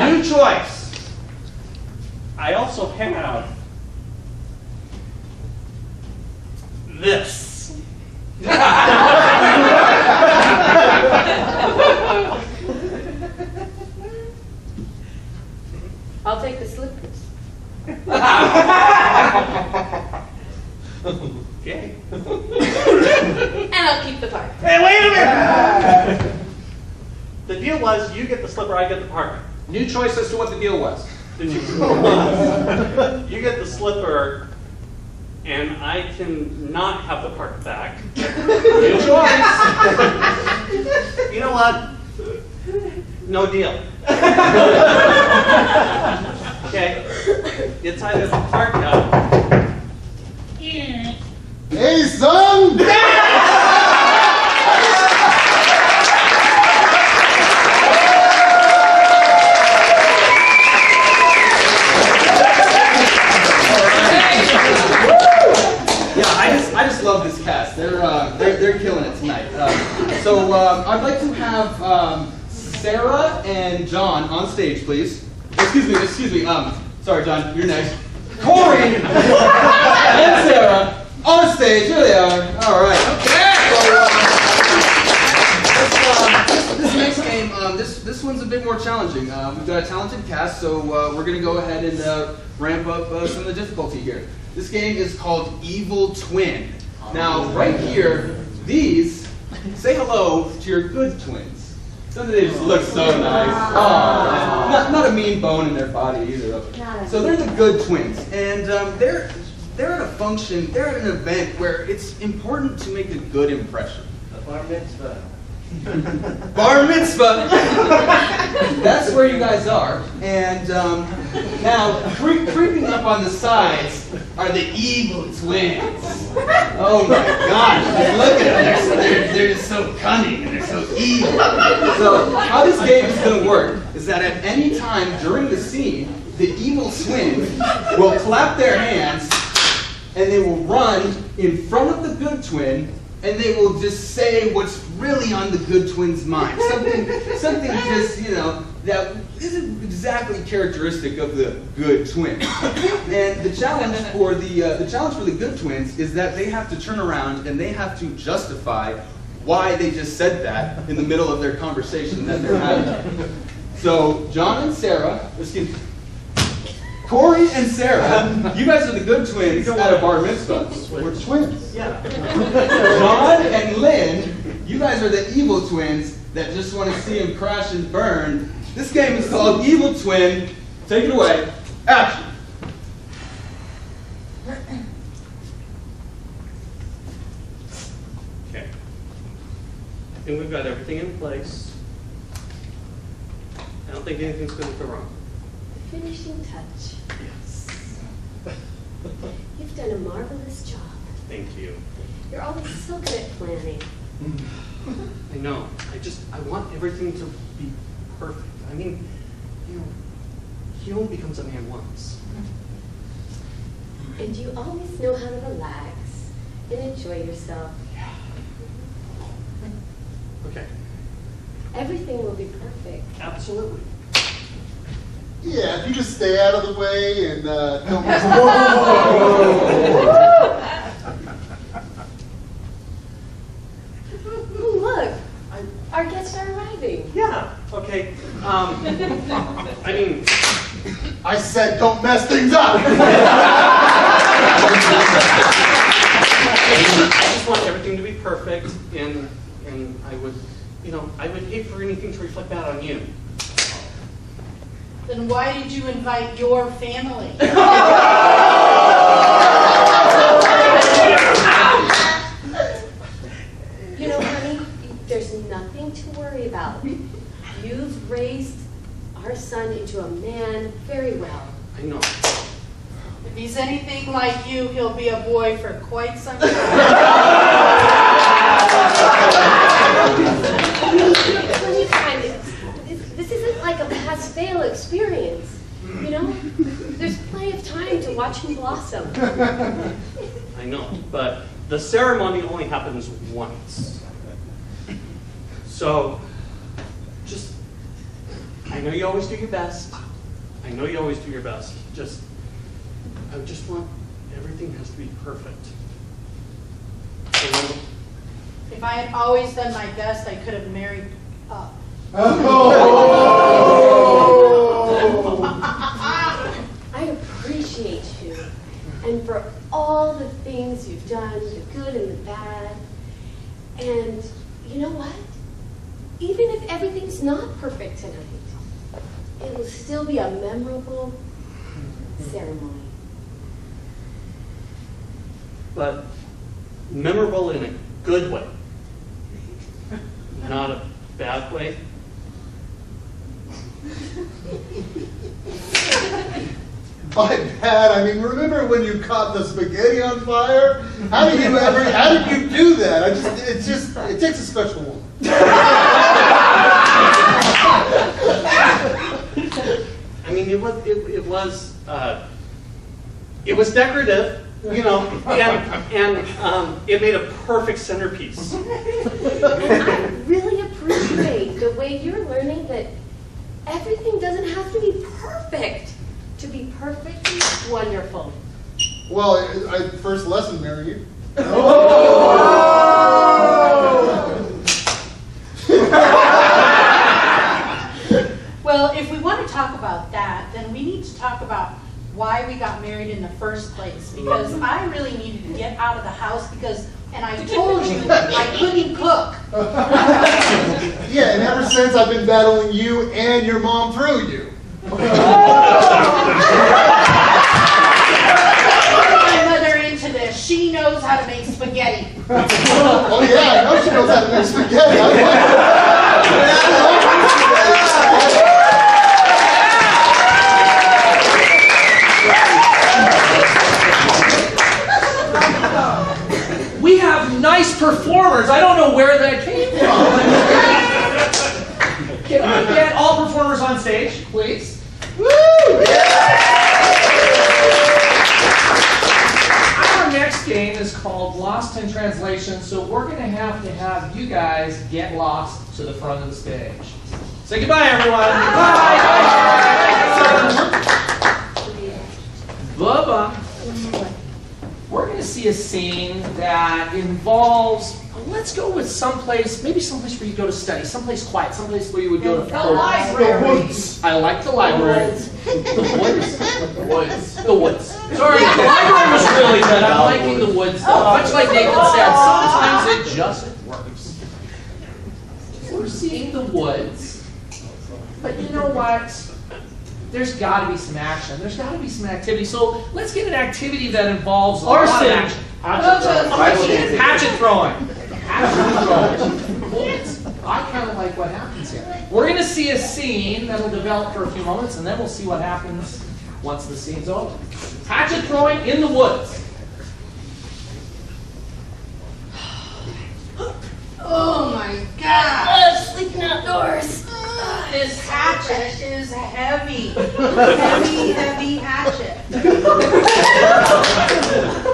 New choice. I also have this. I'll take the slippers. Okay. And I'll keep the parka. Hey, wait a minute! The deal was you get the slipper, I get the parka. New choice as to what the deal was. The deal was you get the slipper, and I can not have the parka back. New choice. You know what? No deal. Okay? It's either the parka. Hey, son! I just love this cast. They're killing it tonight. So I'd like to have Sarah and John on stage, please. Excuse me. Sorry, John, you're next. Cory and Sarah on stage. Here they are. All right. Okay. So, this next game, this one's a bit more challenging. We've got a talented cast, so we're gonna go ahead and ramp up some of the difficulty here. This game is called Evil Twin. Now, right here, these say hello to your good twins. Doesn't they just look so nice? Oh, not a mean bone in their body either. So they're the good twins, and they're at a function, they're at an event where it's important to make a good impression. A bar mitzvah. Bar mitzvah! That's where you guys are. And now, creeping up on the sides are the evil twins. Oh my gosh, look at them. They're just so cunning and they're so evil. So, how this game is going to work is that at any time during the scene, the evil twins will clap their hands and they will run in front of the good twin and they will just say what's really on the good twin's mind. Something just, that isn't exactly characteristic of the good twin. And the challenge for the good twins is that they have to turn around and they have to justify why they just said that in the middle of their conversation that they're having. So John and Sarah, Cory and Sarah, you guys are the good twins at a bar mitzvah. We're twins. Yeah. John and Lynn, you guys are the evil twins that just want to see him crash and burn. This game is called Evil Twin. Take it away. Action. Okay. I think we've got everything in place. I don't think anything's going to go wrong. The finishing touch. Yes. You've done a marvelous job. Thank you. You're always so good at planning. I know. I want everything to be perfect. I mean, he only becomes a man once. And you always know how to relax and enjoy yourself. Okay. Everything will be perfect. Absolutely. Yeah, if you just stay out of the way and don't miss. Oh, look, our guests are arriving. Yeah. Okay. I mean, I said don't mess things up. I just want everything to be perfect, and I would, I would hate for anything to reflect that on you. Then why did you invite your family? Honey, there's nothing to worry about. You've raised our son into a man very well. I know. If he's anything like you, he'll be a boy for quite some time. Honey, this isn't like a pass-fail experience. There's plenty of time to watch him blossom. I know, but the ceremony only happens once. So, I know you always do your best. I just want everything has to be perfect. If I had always done my best, I could have married up. I appreciate you, and for all the things you've done, the good and the bad. And you know what? Even if everything's not perfect tonight, it will still be a memorable ceremony. But memorable in a good way, not a bad way. My dad, remember when you caught the spaghetti on fire? How did you do that? It takes a special one. It was decorative, and it made a perfect centerpiece. And I really appreciate the way you're learning that everything doesn't have to be perfect to be perfectly wonderful. Well, first lesson, marry you. Well, if we want to talk about that, then we need to talk about why we got married in the first place. Because I really needed to get out of the house and I told you I couldn't cook. Yeah, and ever since I've been battling you and your mom through you. My mother into this. She knows how to make spaghetti. Oh yeah, I know she knows how to make spaghetti. We have nice performers. I don't know where that came from. Can I get all performers on stage, please? Woo! Our next game is called Lost in Translation, so we're going to have you guys get lost to the front of the stage. Say goodbye, everyone. Bye. Bye-bye. We're going to see a scene that involves, let's go with someplace where you go to study, someplace quiet, someplace where you would go to. The library. I like the library. The woods? The woods. Sorry, the library was really good. I'm liking the woods though. Much like Nathan said, sometimes it just works. We're seeing the woods. But you know what? There's got to be some action. There's got to be some activity. So let's get an activity that involves a lot of action. Hatchet throwing. I kind of like what happens here. We're going to see a scene that'll develop for a few moments, and then we'll see what happens once the scene's over. Hatchet throwing in the woods. Oh my God! Sleeping outdoors. This hatchet is heavy. Heavy, heavy hatchet.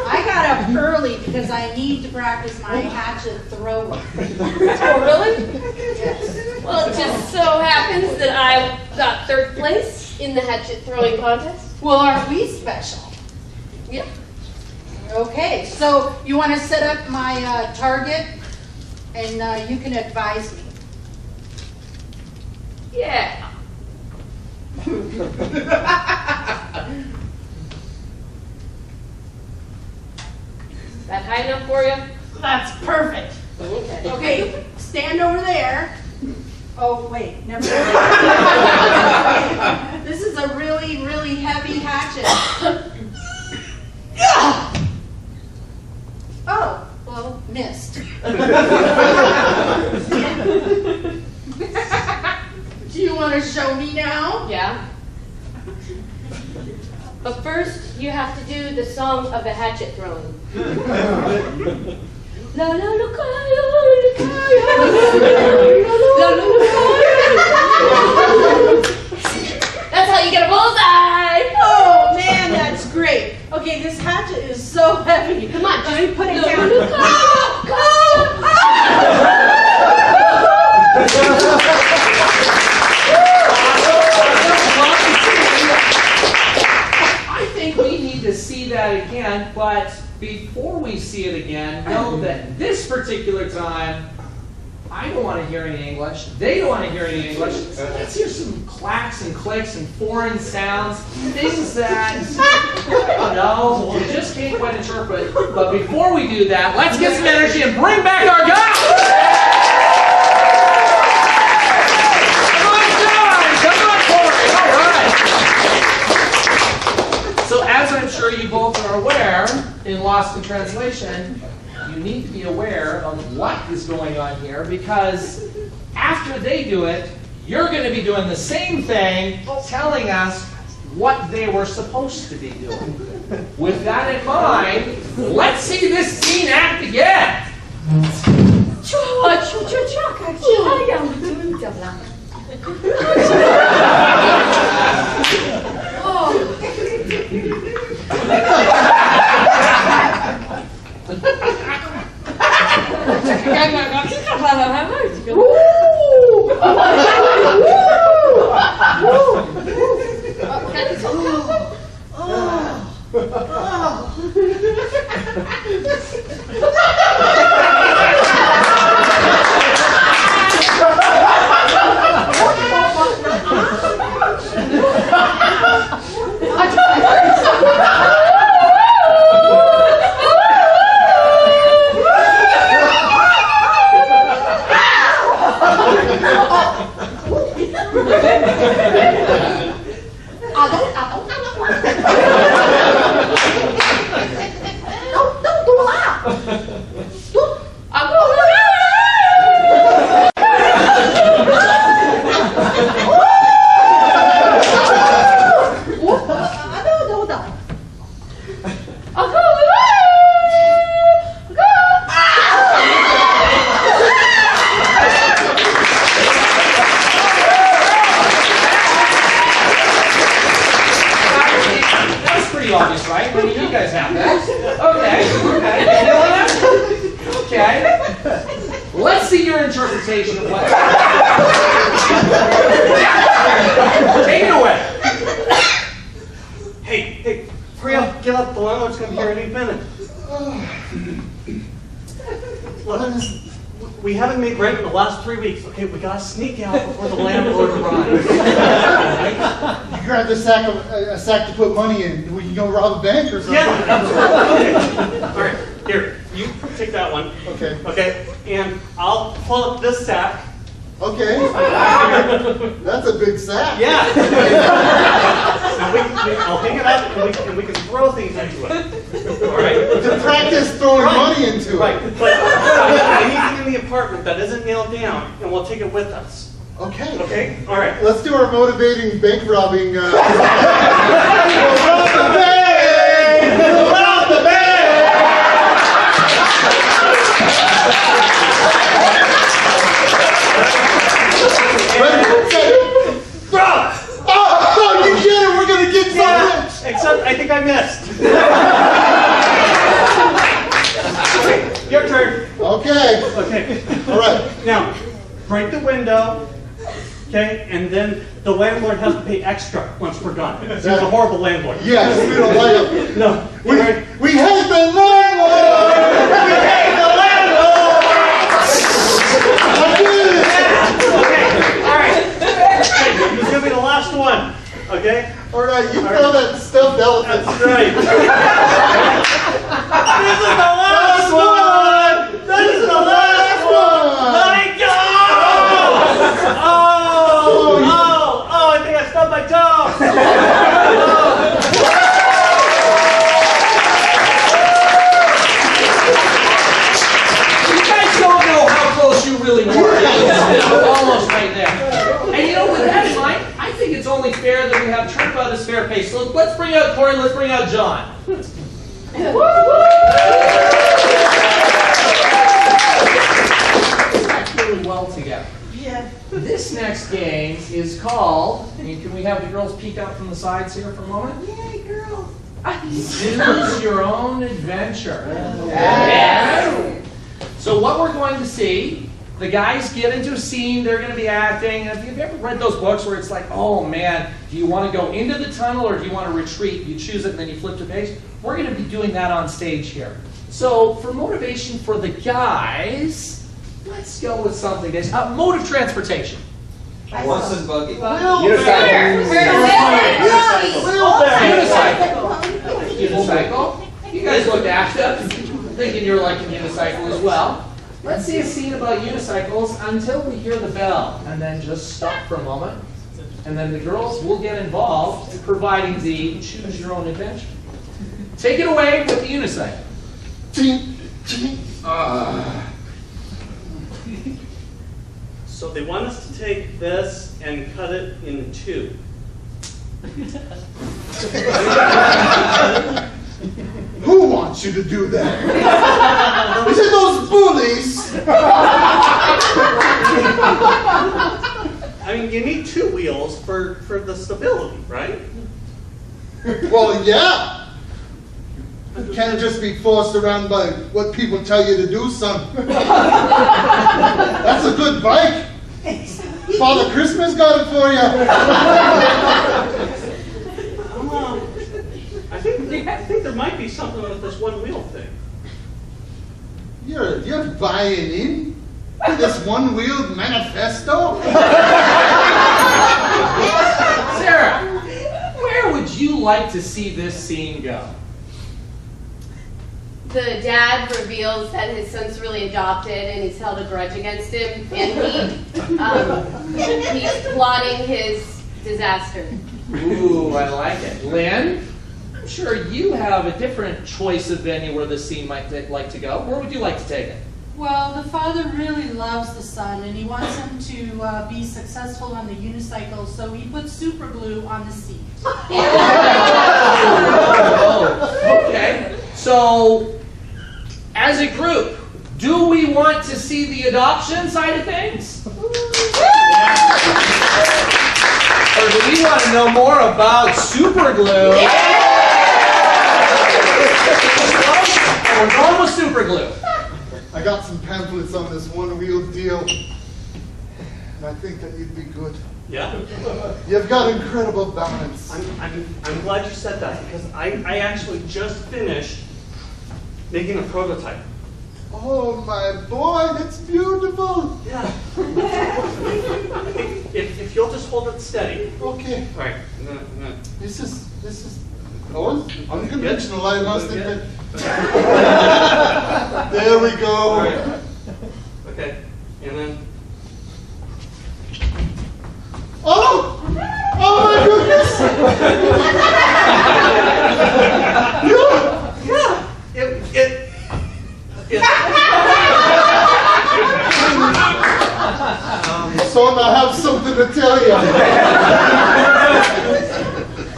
I got up early because I need to practice my hatchet throwing. Oh, really? Yes. Well, it just so happens that I got 3rd place in the hatchet throwing contest. Well, are we special? Yep. Okay, so you want to set up my target and you can advise me. Yeah. That high enough for you? That's perfect. Okay. Okay, stand over there. Oh, wait, never mind. This is a really, really heavy hatchet. Oh, well, missed. Do you want to show me now? Yeah. But first, you have to do the song of the hatchet throwing. La la la kaya, la la That's how you get a bullseye. Oh, man, that's great. Okay, this hatchet is so heavy. Come on, Let me put it no, down. no, I think we need to see that again, but before we see it again, know that this particular time, I don't want to hear any English. They don't want to hear any English. So let's hear some clacks and clicks and foreign sounds, things that, I don't know, we just can't quite interpret. But before we do that, let's get some energy and bring back our guys! So as I'm sure you both are aware, in Lost in Translation, you need to be aware of what is going on here, because after they do it, you're going to be doing the same thing, telling us what they were supposed to be doing. With that in mind, let's see this scene act again. Obvious, right? I mean, you guys have that. Okay. Let's see your interpretation of what. Take it away. Hey, hurry up, get up. The landlord's going to be here any minute. Look, we haven't made rent in the last 3 weeks. Okay, we got to sneak out before the landlord arrives. You grab a sack to put money in. We can go rob a bank or something. Yeah, absolutely. Okay. All right, here, you take that one. Okay. Okay, and I'll pull up this sack. Okay. That's a big sack. Yeah. I'll hang it up and we can throw things into it. All right. To practice throwing money into it. Right. But anything in the apartment that isn't nailed down, and we'll take it with us. Okay. Okay? All right. Let's do our motivating bank robbing. We'll rob the bank! We'll rob the bank! Ready? Set. go. Okay, and then the landlord has to pay extra once we're done. He's a horrible landlord. Yes, we don't like it. No. We hate the landlord! We hate the landlord! I did it! Okay, all right. He's going to be the last one. Okay? All right, you throw that stuffed elephant. That's right. This is the last one! This is the last one! Let it go! Oh, I think I stubbed my toe! You guys don't know how close you really were. Almost right there. And you know, with that in mind, I think it's only fair that we have turn about this fair pace. So let's bring out Cory, let's bring out John. That's really well together. Yeah. This next game is called, and can we have the girls peek out from the sides here for a moment? Yay, girls. Choose your own adventure. Yes. So what we're going to see, the guys get into a scene, they're going to be acting, and if you've ever read those books where it's like, oh man, do you want to go into the tunnel or do you want to retreat? You choose it and then you flip the page. We're going to be doing that on stage here. So for motivation for the guys, let's go with something. Mode of transportation. Horse and buggy. Unicycle. You guys look active, thinking you're like a unicycle as well. Let's see a scene about unicycles until we hear the bell, and then just stop for a moment. And then the girls will get involved in providing the choose your own adventure. Take it away with the unicycle. So they want us to take this and cut it in two. Who wants you to do that? Is it those bullies? I mean, you need two wheels for the stability, right? Well, yeah. You can't just be forced around by what people tell you to do, son. That's a good bike. Father Christmas got it for you. I think there might be something with this one wheel thing. You're buying in to this one-wheeled manifesto? Sarah, where would you like to see this scene go? The dad reveals that his son's really adopted and he's held a grudge against him, and he's plotting his disaster. Ooh, I like it. Lynn, I'm sure you have a different choice of venue where this scene might like to go. Where would you like to take it? Well, the father really loves the son, and he wants him to be successful on the unicycle, so he puts super glue on the seat. Oh, okay. So, as a group, do we want to see the adoption side of things? Or do we want to know more about super glue? We're going with super glue. I got some pamphlets on this one-wheel deal, and I think that you'd be good. Yeah? You've got incredible balance. I'm glad you said that, because I actually just finished making a prototype. Oh, my boy, that's beautiful. Yeah. if you'll just hold it steady. Okay. All right. This is unconventional, I must admit. There we go. All right. Okay. And then. Oh! Oh my goodness! Son, I have something to tell you.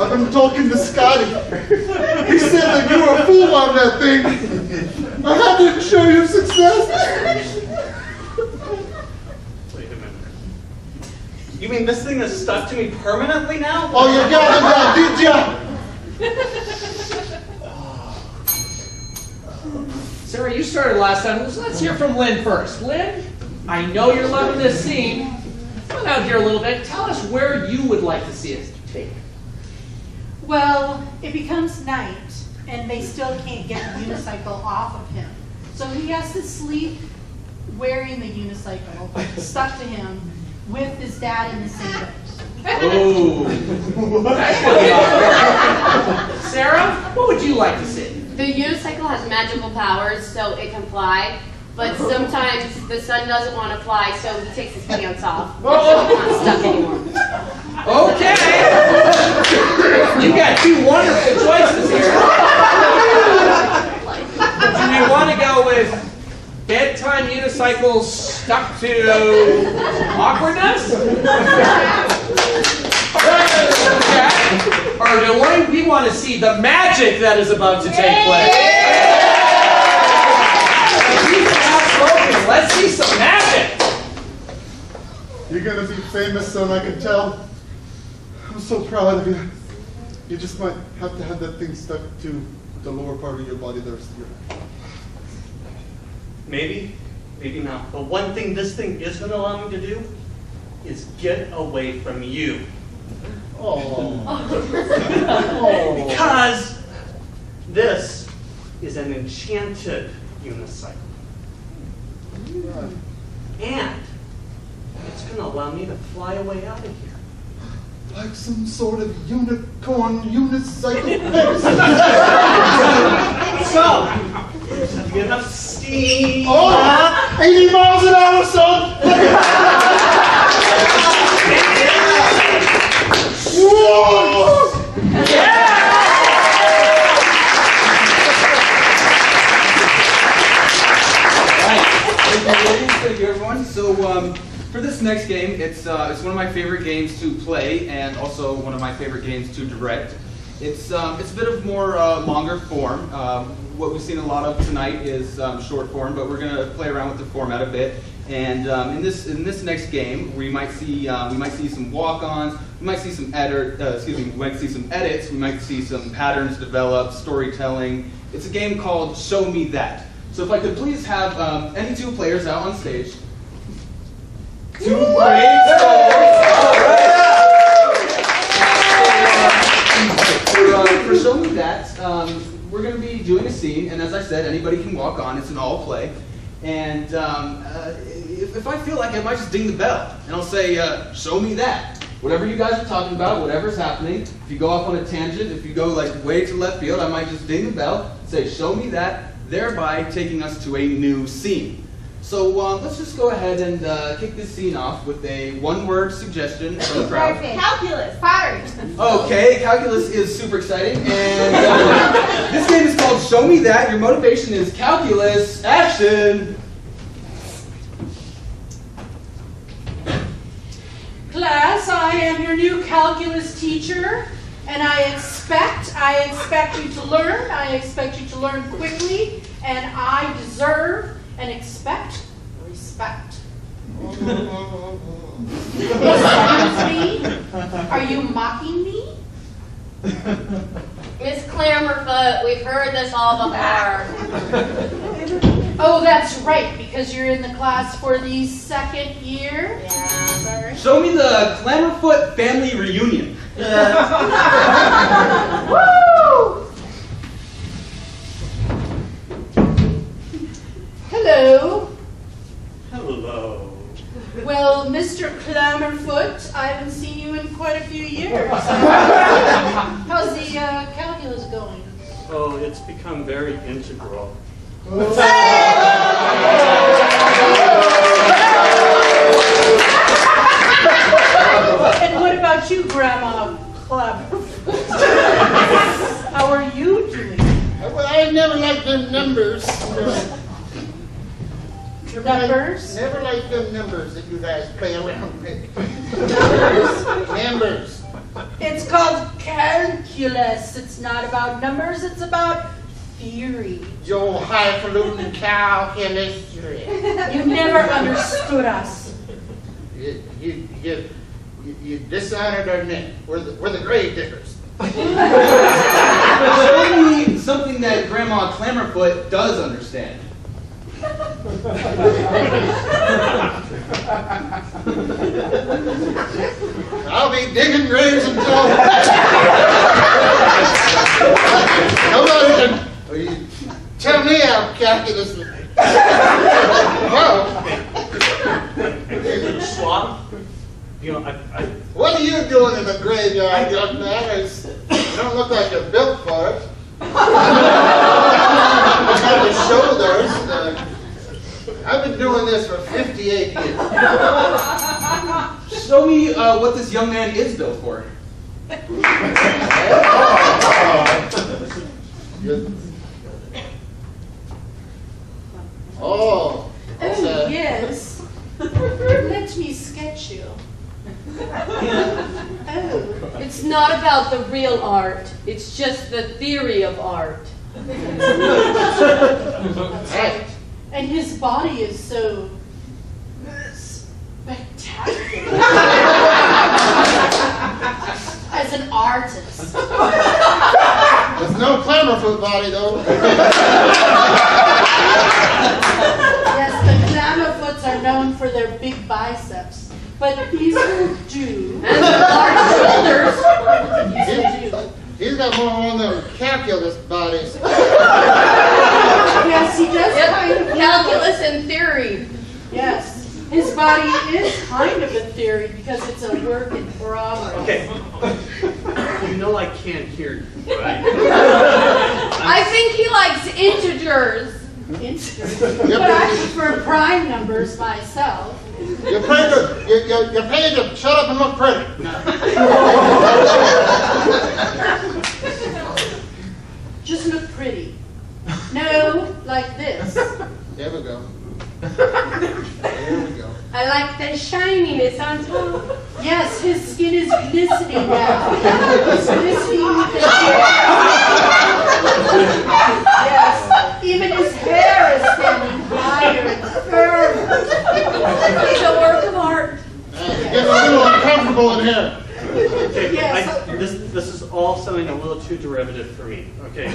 I've been talking to Scotty. He said that you were a fool on that thing. I had to show you success. Wait a minute. You mean this thing is stuck to me permanently now? Oh, you got it now, did ya? Sarah, you started last time. Let's hear from Lynn first. Lynn, I know you're loving this scene. here a little bit. Tell us where you would like to see it take. Well, it becomes night, and they still can't get the unicycle off of him. So he has to sleep wearing the unicycle stuck to him with his dad in the same bed. Oh. Sarah, what would you like to see? The unicycle has magical powers, so it can fly. But sometimes the son doesn't want to fly, so he takes his pants off. He's not stuck anymore. Okay. You got two wonderful choices here. Do we want to go with bedtime unicycles stuck to awkwardness? Or do we want to see the magic that is about to take place? Let's see some magic. You're gonna be famous, son, I can tell. I'm so proud of you. You just might have to have that thing stuck to the lower part of your body the rest of your life. Maybe, maybe not. But one thing this thing is going to allow me to do is get away from you. Oh. Because this is an enchanted unicycle. And it's going to allow me to fly away out of here. Like some sort of unicorn unicycle. So, get enough steam. Oh, 80 miles an hour, son. Whoa! Thank you, everyone. So for this next game, it's one of my favorite games to play and also one of my favorite games to direct. It's a bit of more longer form. What we've seen a lot of tonight is short form, but we're going to play around with the format a bit. And in this next game, we might see some walk-ons, we might see some edits, we might see some patterns develop, storytelling. It's a game called Show Me That. So if I could please have any two players out on stage. Two brave For Show Me That, we're going to be doing a scene, and as I said, anybody can walk on. It's an all play. And if I feel like it, I might just ding the bell, and I'll say, show me that. Whatever you guys are talking about, whatever's happening, if you go off on a tangent, if you go like way to left field, I might just ding the bell, say, show me that, thereby taking us to a new scene. So let's just go ahead and kick this scene off with a one-word suggestion from the crowd. Calculus. Pottery. Okay, calculus is super exciting, and this game is called Show Me That. Your motivation is calculus. Action! Class, I am your new calculus teacher, and I expect you to learn. I expect you to learn quickly, and I deserve and expect respect. Excuse me? Are you mocking me? Miss Clamberfoot, we've heard this all before. Oh, that's right, because you're in the class for the second year? Yeah, sorry. Show me the Clamberfoot family reunion. Woo! Hello. Hello. Well, Mr. Clamberfoot, I haven't seen you in quite a few years. How's the calculus going? Oh, it's become very integral. And what about you, Grandma Clamberfoot? How are you doing? Well, I never liked them numbers. Numbers? Never liked them numbers that you guys play around with. Numbers. It's called calculus. It's not about numbers, it's about theory. Your highfalutin calculus. You never understood us. You dishonored our name. We're the grave diggers. Show me something that Grandma Clamberfoot does understand. I'll be digging graves until nobody can tell me how calculus. Whoa. Swab? You know, What are you doing in the graveyard, young man? You don't look like you're built for it. You have the shoulders. I've been doing this for 58 years. Show me what this young man is built for. Oh. Oh, yes. Let me sketch you. Oh. It's not about the real art. It's just the theory of art. Right. And his body is so spectacular. As an artist. There's no Clamorfoot body, though. Yes, the Clamorfoots are known for their big biceps. But these will do. And the large shoulders. These will do. He's got more on them calculus bodies. Yes, he does kind of Calculus and theory. Yes. His body is kind of a theory because it's a work in progress. okay. You know I can't hear you, right? I think he likes integers. But I prefer prime numbers myself. You're paid to shut up and look pretty. Just look pretty. No, like this. There we go. There we go. I like the shininess on top. Yes, his skin is glistening now. It's glistening with the Yes, even his hair is standing higher and firmer. It's a work of art. It's getting a little uncomfortable in here. Okay, Yes. this is all sounding a little too derivative for me. Okay.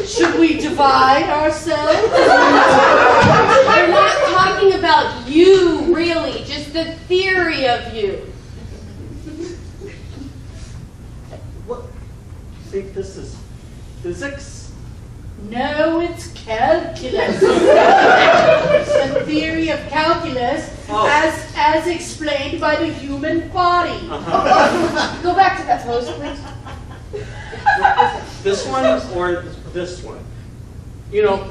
Should we divide ourselves? We're not talking about you, really, just the theory of you. What? Think this is physics? No, it's calculus. The theory of calculus as explained by the human body. Go back to that post, please. This one or this one? You know,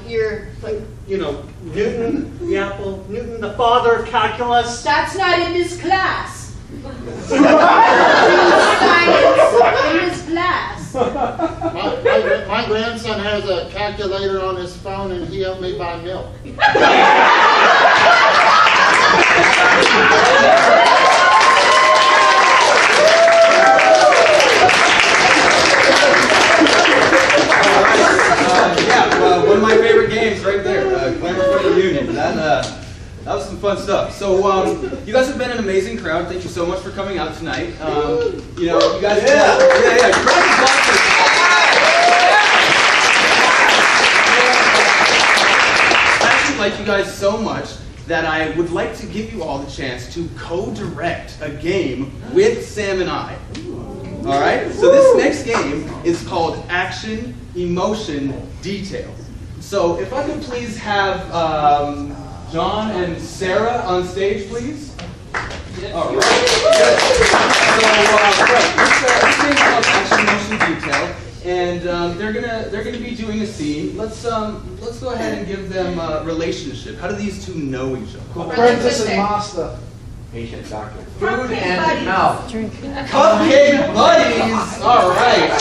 Newton, Newton, the father of calculus. That's not in this class. In this class. My grandson has a calculator on his phone and he helped me buy milk. One of my favorite games right there, Clamorfoot Union. That was some fun stuff. So you guys have been an amazing crowd. Thank you so much for coming out tonight. You guys, I actually like you guys so much that I would like to give you all the chance to co-direct a game with Sam and I. All right. So this next game is called Action, Emotion, Detail. So if I could please have John and Sarah on stage, please. All right. This game is called Action, Emotion, Detail, and they're gonna be doing a scene. Let's go ahead and give them a relationship. How do these two know each other? Apprentice and master. Patient doctor. Food and mouth. Cupcake buddies! All right.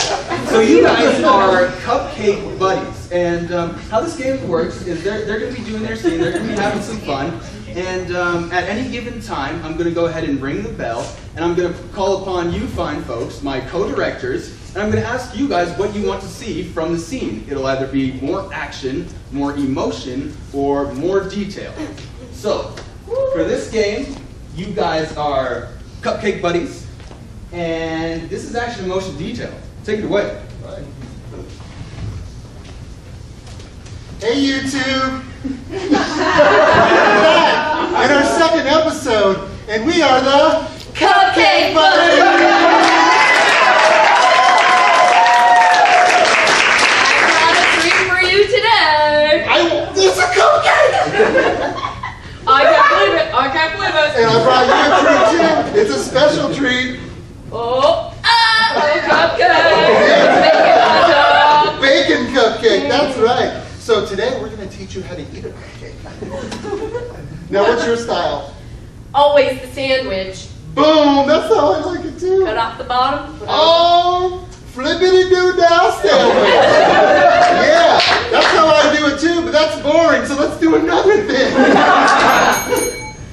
So you guys are cupcake buddies. And how this game works is they're going to be doing their scene. They're going to be having some fun. And at any given time, I'm going to go ahead and ring the bell. And I'm going to call upon you fine folks, my co-directors. And I'm going to ask you guys what you want to see from the scene. It'll either be more action, more emotion, or more detail. So, for this game, you guys are cupcake buddies, And this is action in motion detail. Take it away. Right. Hey YouTube! We're back in our second episode, and we are the Cupcake Buddies! I brought a treat for you today. It's a cupcake! I can't believe it. I can't believe it. And I brought you a treat too. It's a special treat. Oh, cupcake. Bacon cupcake, that's right. So today we're going to teach you how to eat a cupcake. Now what's your style? Always the sandwich. Boom, that's how I like it too. Cut off the bottom. Oh, flippity-doo-dah sandwich. Yeah, that's how I do it too, but that's boring, so let's do another thing.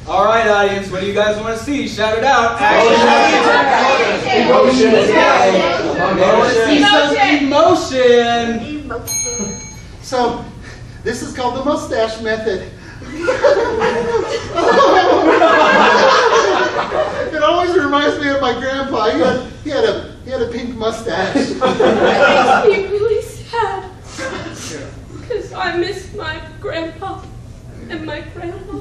All right, audience, what do you guys want to see? Shout it out. Emotion. I want to see some emotion. So, this is called the mustache method. It always reminds me of my grandpa. He had a pink mustache. It makes me really sad. Because I miss my grandpa and my grandma.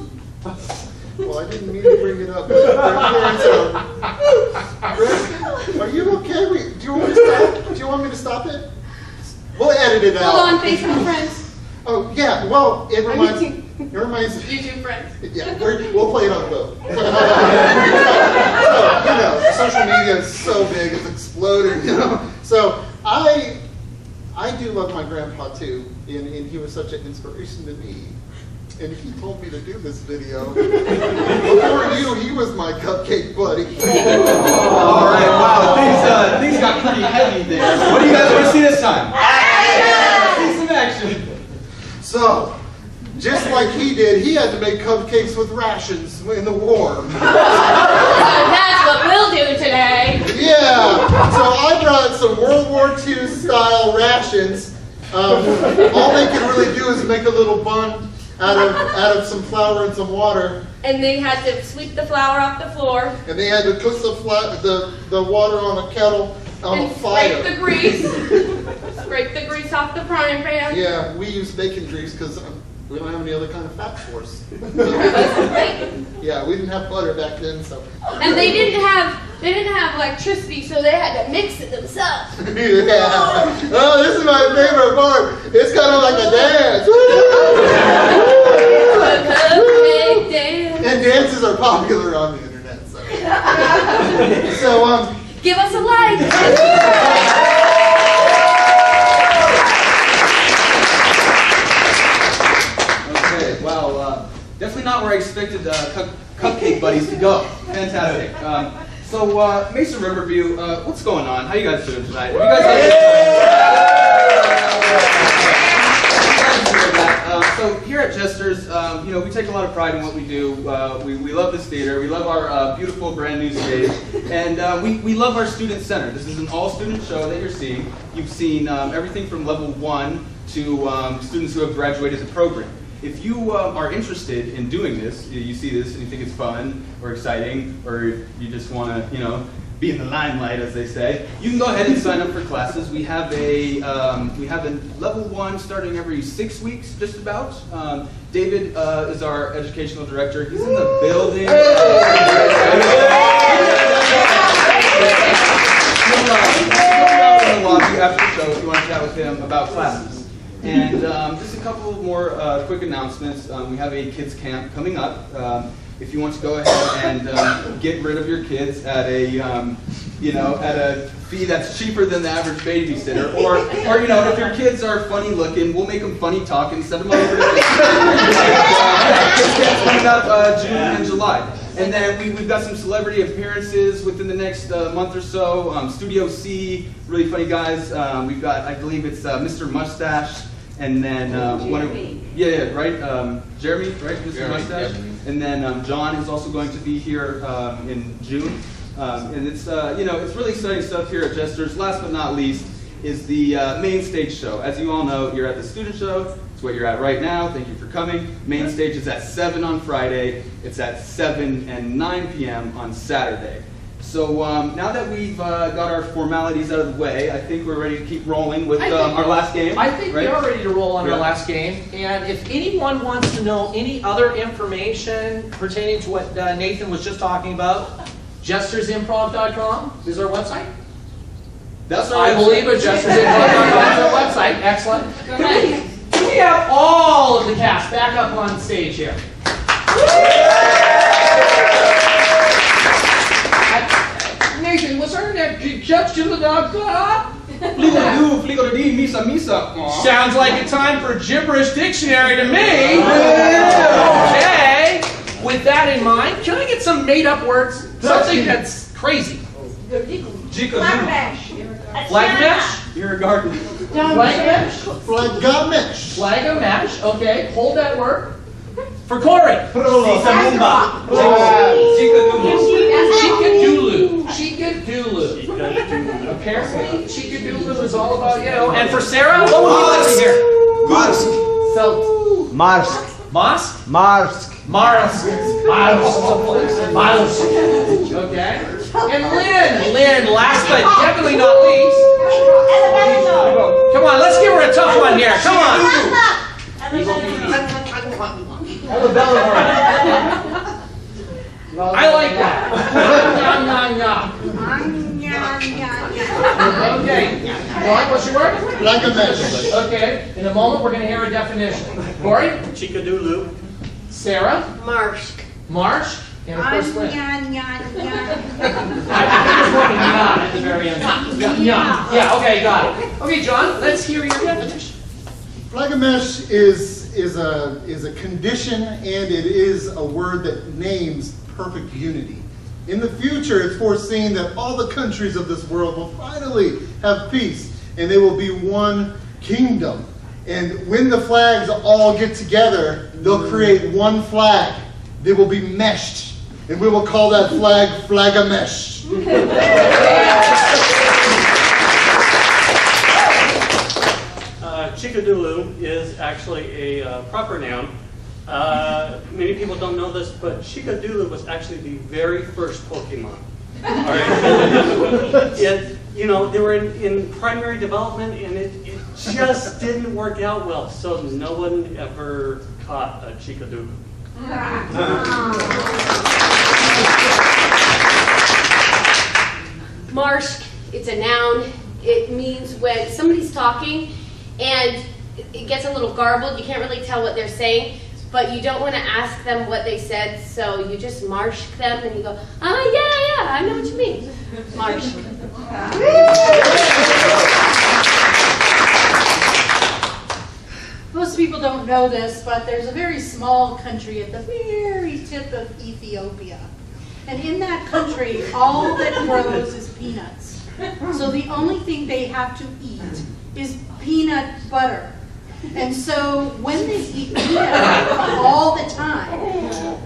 Well, I didn't mean to bring it up. But are you okay? Do you want me to stop? Do you want me to stop it? We'll edit it out. Hold on, Facebook friends. Oh yeah. Well, it reminds. YouTube friends. Yeah, we'll play it on both. So, social media is so big, it's exploding, So I do love my grandpa too, and he was such an inspiration to me. And he told me to do this video. Before you, he was my cupcake buddy. All right, wow, things got pretty heavy there. What do you guys want to see this time? Action! See some action. So, just like he did, he had to make cupcakes with rations in the war. That's what we'll do today. Yeah, so I brought some World War II style rations. All they could really do is make a little bun out of some flour and some water. And they had to sweep the flour off the floor. And they had to cook the water on a kettle on a fire. Scrape the grease. Scrape the grease off the frying pan. Yeah, we use bacon grease because we don't have any other kind of fat source. Yeah, we didn't have butter back then, so. And they didn't have electricity, so they had to mix it themselves. Yeah. Oh, this is my favorite part. It's kind of like a dance. And dances are popular on the internet, so. So give us a like. Well, definitely not where I expected Cupcake Buddies to go. Fantastic. So, Mesa Riverview, what's going on? How you guys doing tonight? Have you guys so here at JesterZ, we take a lot of pride in what we do. We love this theater. We love our beautiful brand new stage, and we love our student center. This is an all-student show that you're seeing. You've seen everything from level 1 to students who have graduated the program. If you are interested in doing this, you see this and you think it's fun or exciting, or you just want to, be in the limelight, as they say, you can go ahead and sign up for classes. We have a level 1 starting every 6 weeks, just about. David is our educational director. He's in the building. He'll in the lobby after the show if you want to chat with him about classes. And just a couple more quick announcements. We have a kids camp coming up. If you want to go ahead and get rid of your kids at a, at a fee that's cheaper than the average babysitter, or if your kids are funny looking, we'll make them funny talking, send them over to kids camp's coming up June and July. And then we've got some celebrity appearances within the next month or so. Studio C, really funny guys. We've got, I believe it's Mr. Mustache. And then Jeremy, right, Mr. Mustache. Yep. And then John is also going to be here in June. And it's it's really exciting stuff here at JesterZ. Last but not least is the main stage show. As you all know, you're at the student show. It's what you're at right now. Thank you for coming. Main stage is at 7 on Friday. It's at 7 and 9 p.m. on Saturday. So now that we've got our formalities out of the way, I think we're ready to keep rolling with our last game. I think right? we are ready to roll on Yeah. our last game. And if anyone wants to know any other information pertaining to what Nathan was just talking about, JesterZimprov.com is our website. That's I believe it. JesterZimprov.com is our website. Excellent. Can we have all of the cast back up on stage here? Nathan, was there that judge to the dog? Misa, misa. Sounds like a time for gibberish dictionary to me. Okay. With that in mind, can I get some made-up words? Something that's crazy. Flagamesh. Flagamesh? You're a garden. Flagamesh? Flagamesh. Flagamesh. Okay. Hold that word. For Cory. Chikadulu. Chikadulu. Apparently, Chikadulu is all about you. And for Sarah, what would you like to hear? Marsk. Felt. Marsk. Mosque? Marsk. Marsk. Marsk. Okay. And Lynn, last but definitely not least. Come on, let's give her a tough one here. Come on. I like that. Okay. Cory, what's your word? Flagamesh. Okay. In a moment, we're going to hear a definition. Cory? Chikadulu. Sarah? Marsh. Marsh? And of course, Lynn. Yeah. At the very end. Yeah, okay, got it. Okay, John, let's hear your definition. Flagamesh is a condition, and it is a word that names perfect unity. In the future, it's foreseen that all the countries of this world will finally have peace, and they will be one kingdom. And when the flags all get together, they'll create one flag. They will be meshed, and we will call that flag Flagamesh. Chikadulu is actually a proper noun. Many people don't know this, but Chikadulu was actually the very first Pokemon. All right. They were in primary development, and it just didn't work out well. So no one ever caught a Chikadulu. Marsh, it's a noun. It means when somebody's talking and it gets a little garbled, you can't really tell what they're saying, but you don't want to ask them what they said, so you just marsh them and you go, yeah, I know what you mean. Marsh. Most people don't know this, but there's a very small country at the very tip of Ethiopia. And in that country, all that grows is peanuts. So the only thing they have to eat is peanut butter. And so when they eat peanut butter all the time,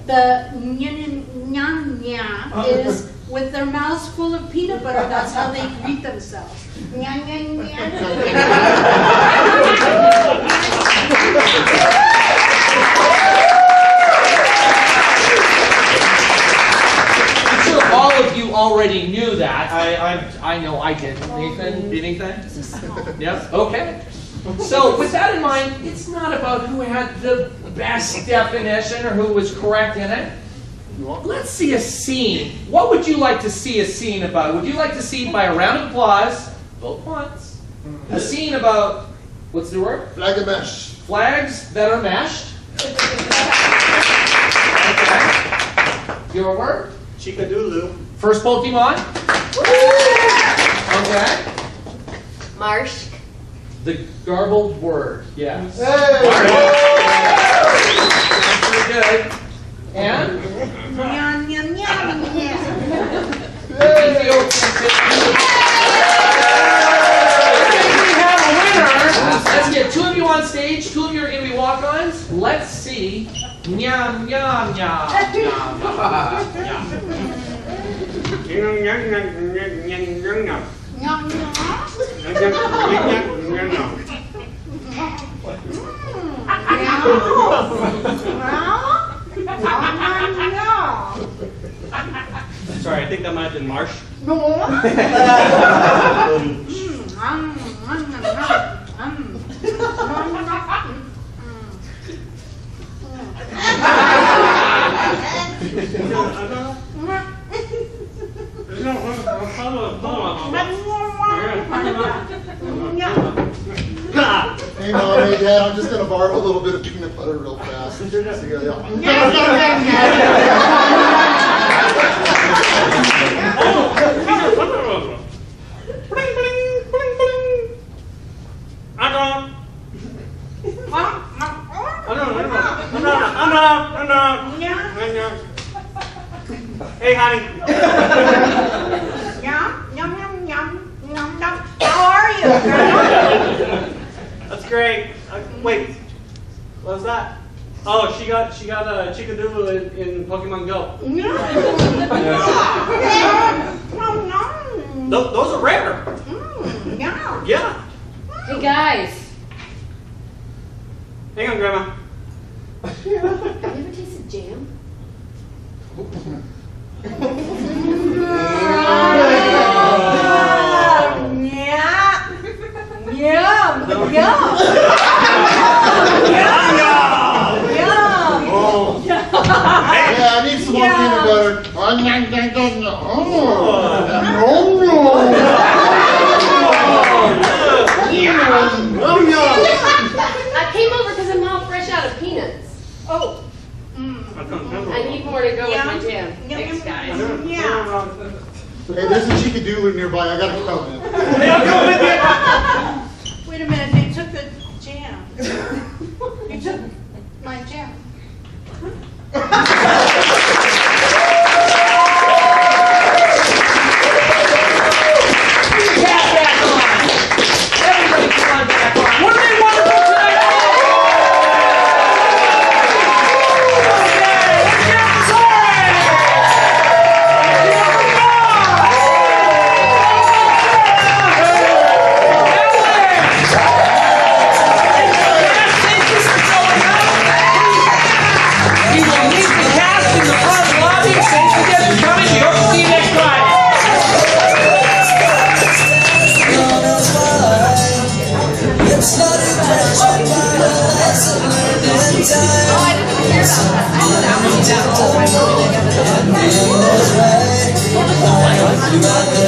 the nya is with their mouths full of peanut butter. That's how they greet themselves. I'm sure all of you already knew that. I know I didn't. Nathan, anything? Yes? Okay. So with that in mind, it's not about who had the best definition or who was correct in it. Let's see a scene. What would you like to see a scene about? Would you like to see, by a round of applause, both once, a scene about, what's the word? Flagamesh. Flags that are meshed. Okay. Your word? Chikadulu. First Pokemon? Okay. Marsh. The garbled word, yes. Hey! Very good. And? Let's get two of you on stage. Two of you are going to be walk-ons. Let's see. Nyam, nyam, nyam, Sorry, I think that might have been Marsh. Hey, Mom, hey, Dad, I'm just going to borrow a little bit of peanut butter real fast. So, Hey, honey. How are you? That's great. Wait, what was that? Oh, she got a Chickadoodle in Pokemon Go. Those are rare. Yeah. Hey guys, Hang on, Grandma. have you ever tasted jam? yeah, I need some more peanut butter. I came over because I'm all fresh out of peanuts. Oh. I need more to go with my jam. Thanks, guys. Hey, there's a Chickadoodle nearby. I gotta come in. Wait a minute, they took the jam. You took my jam. You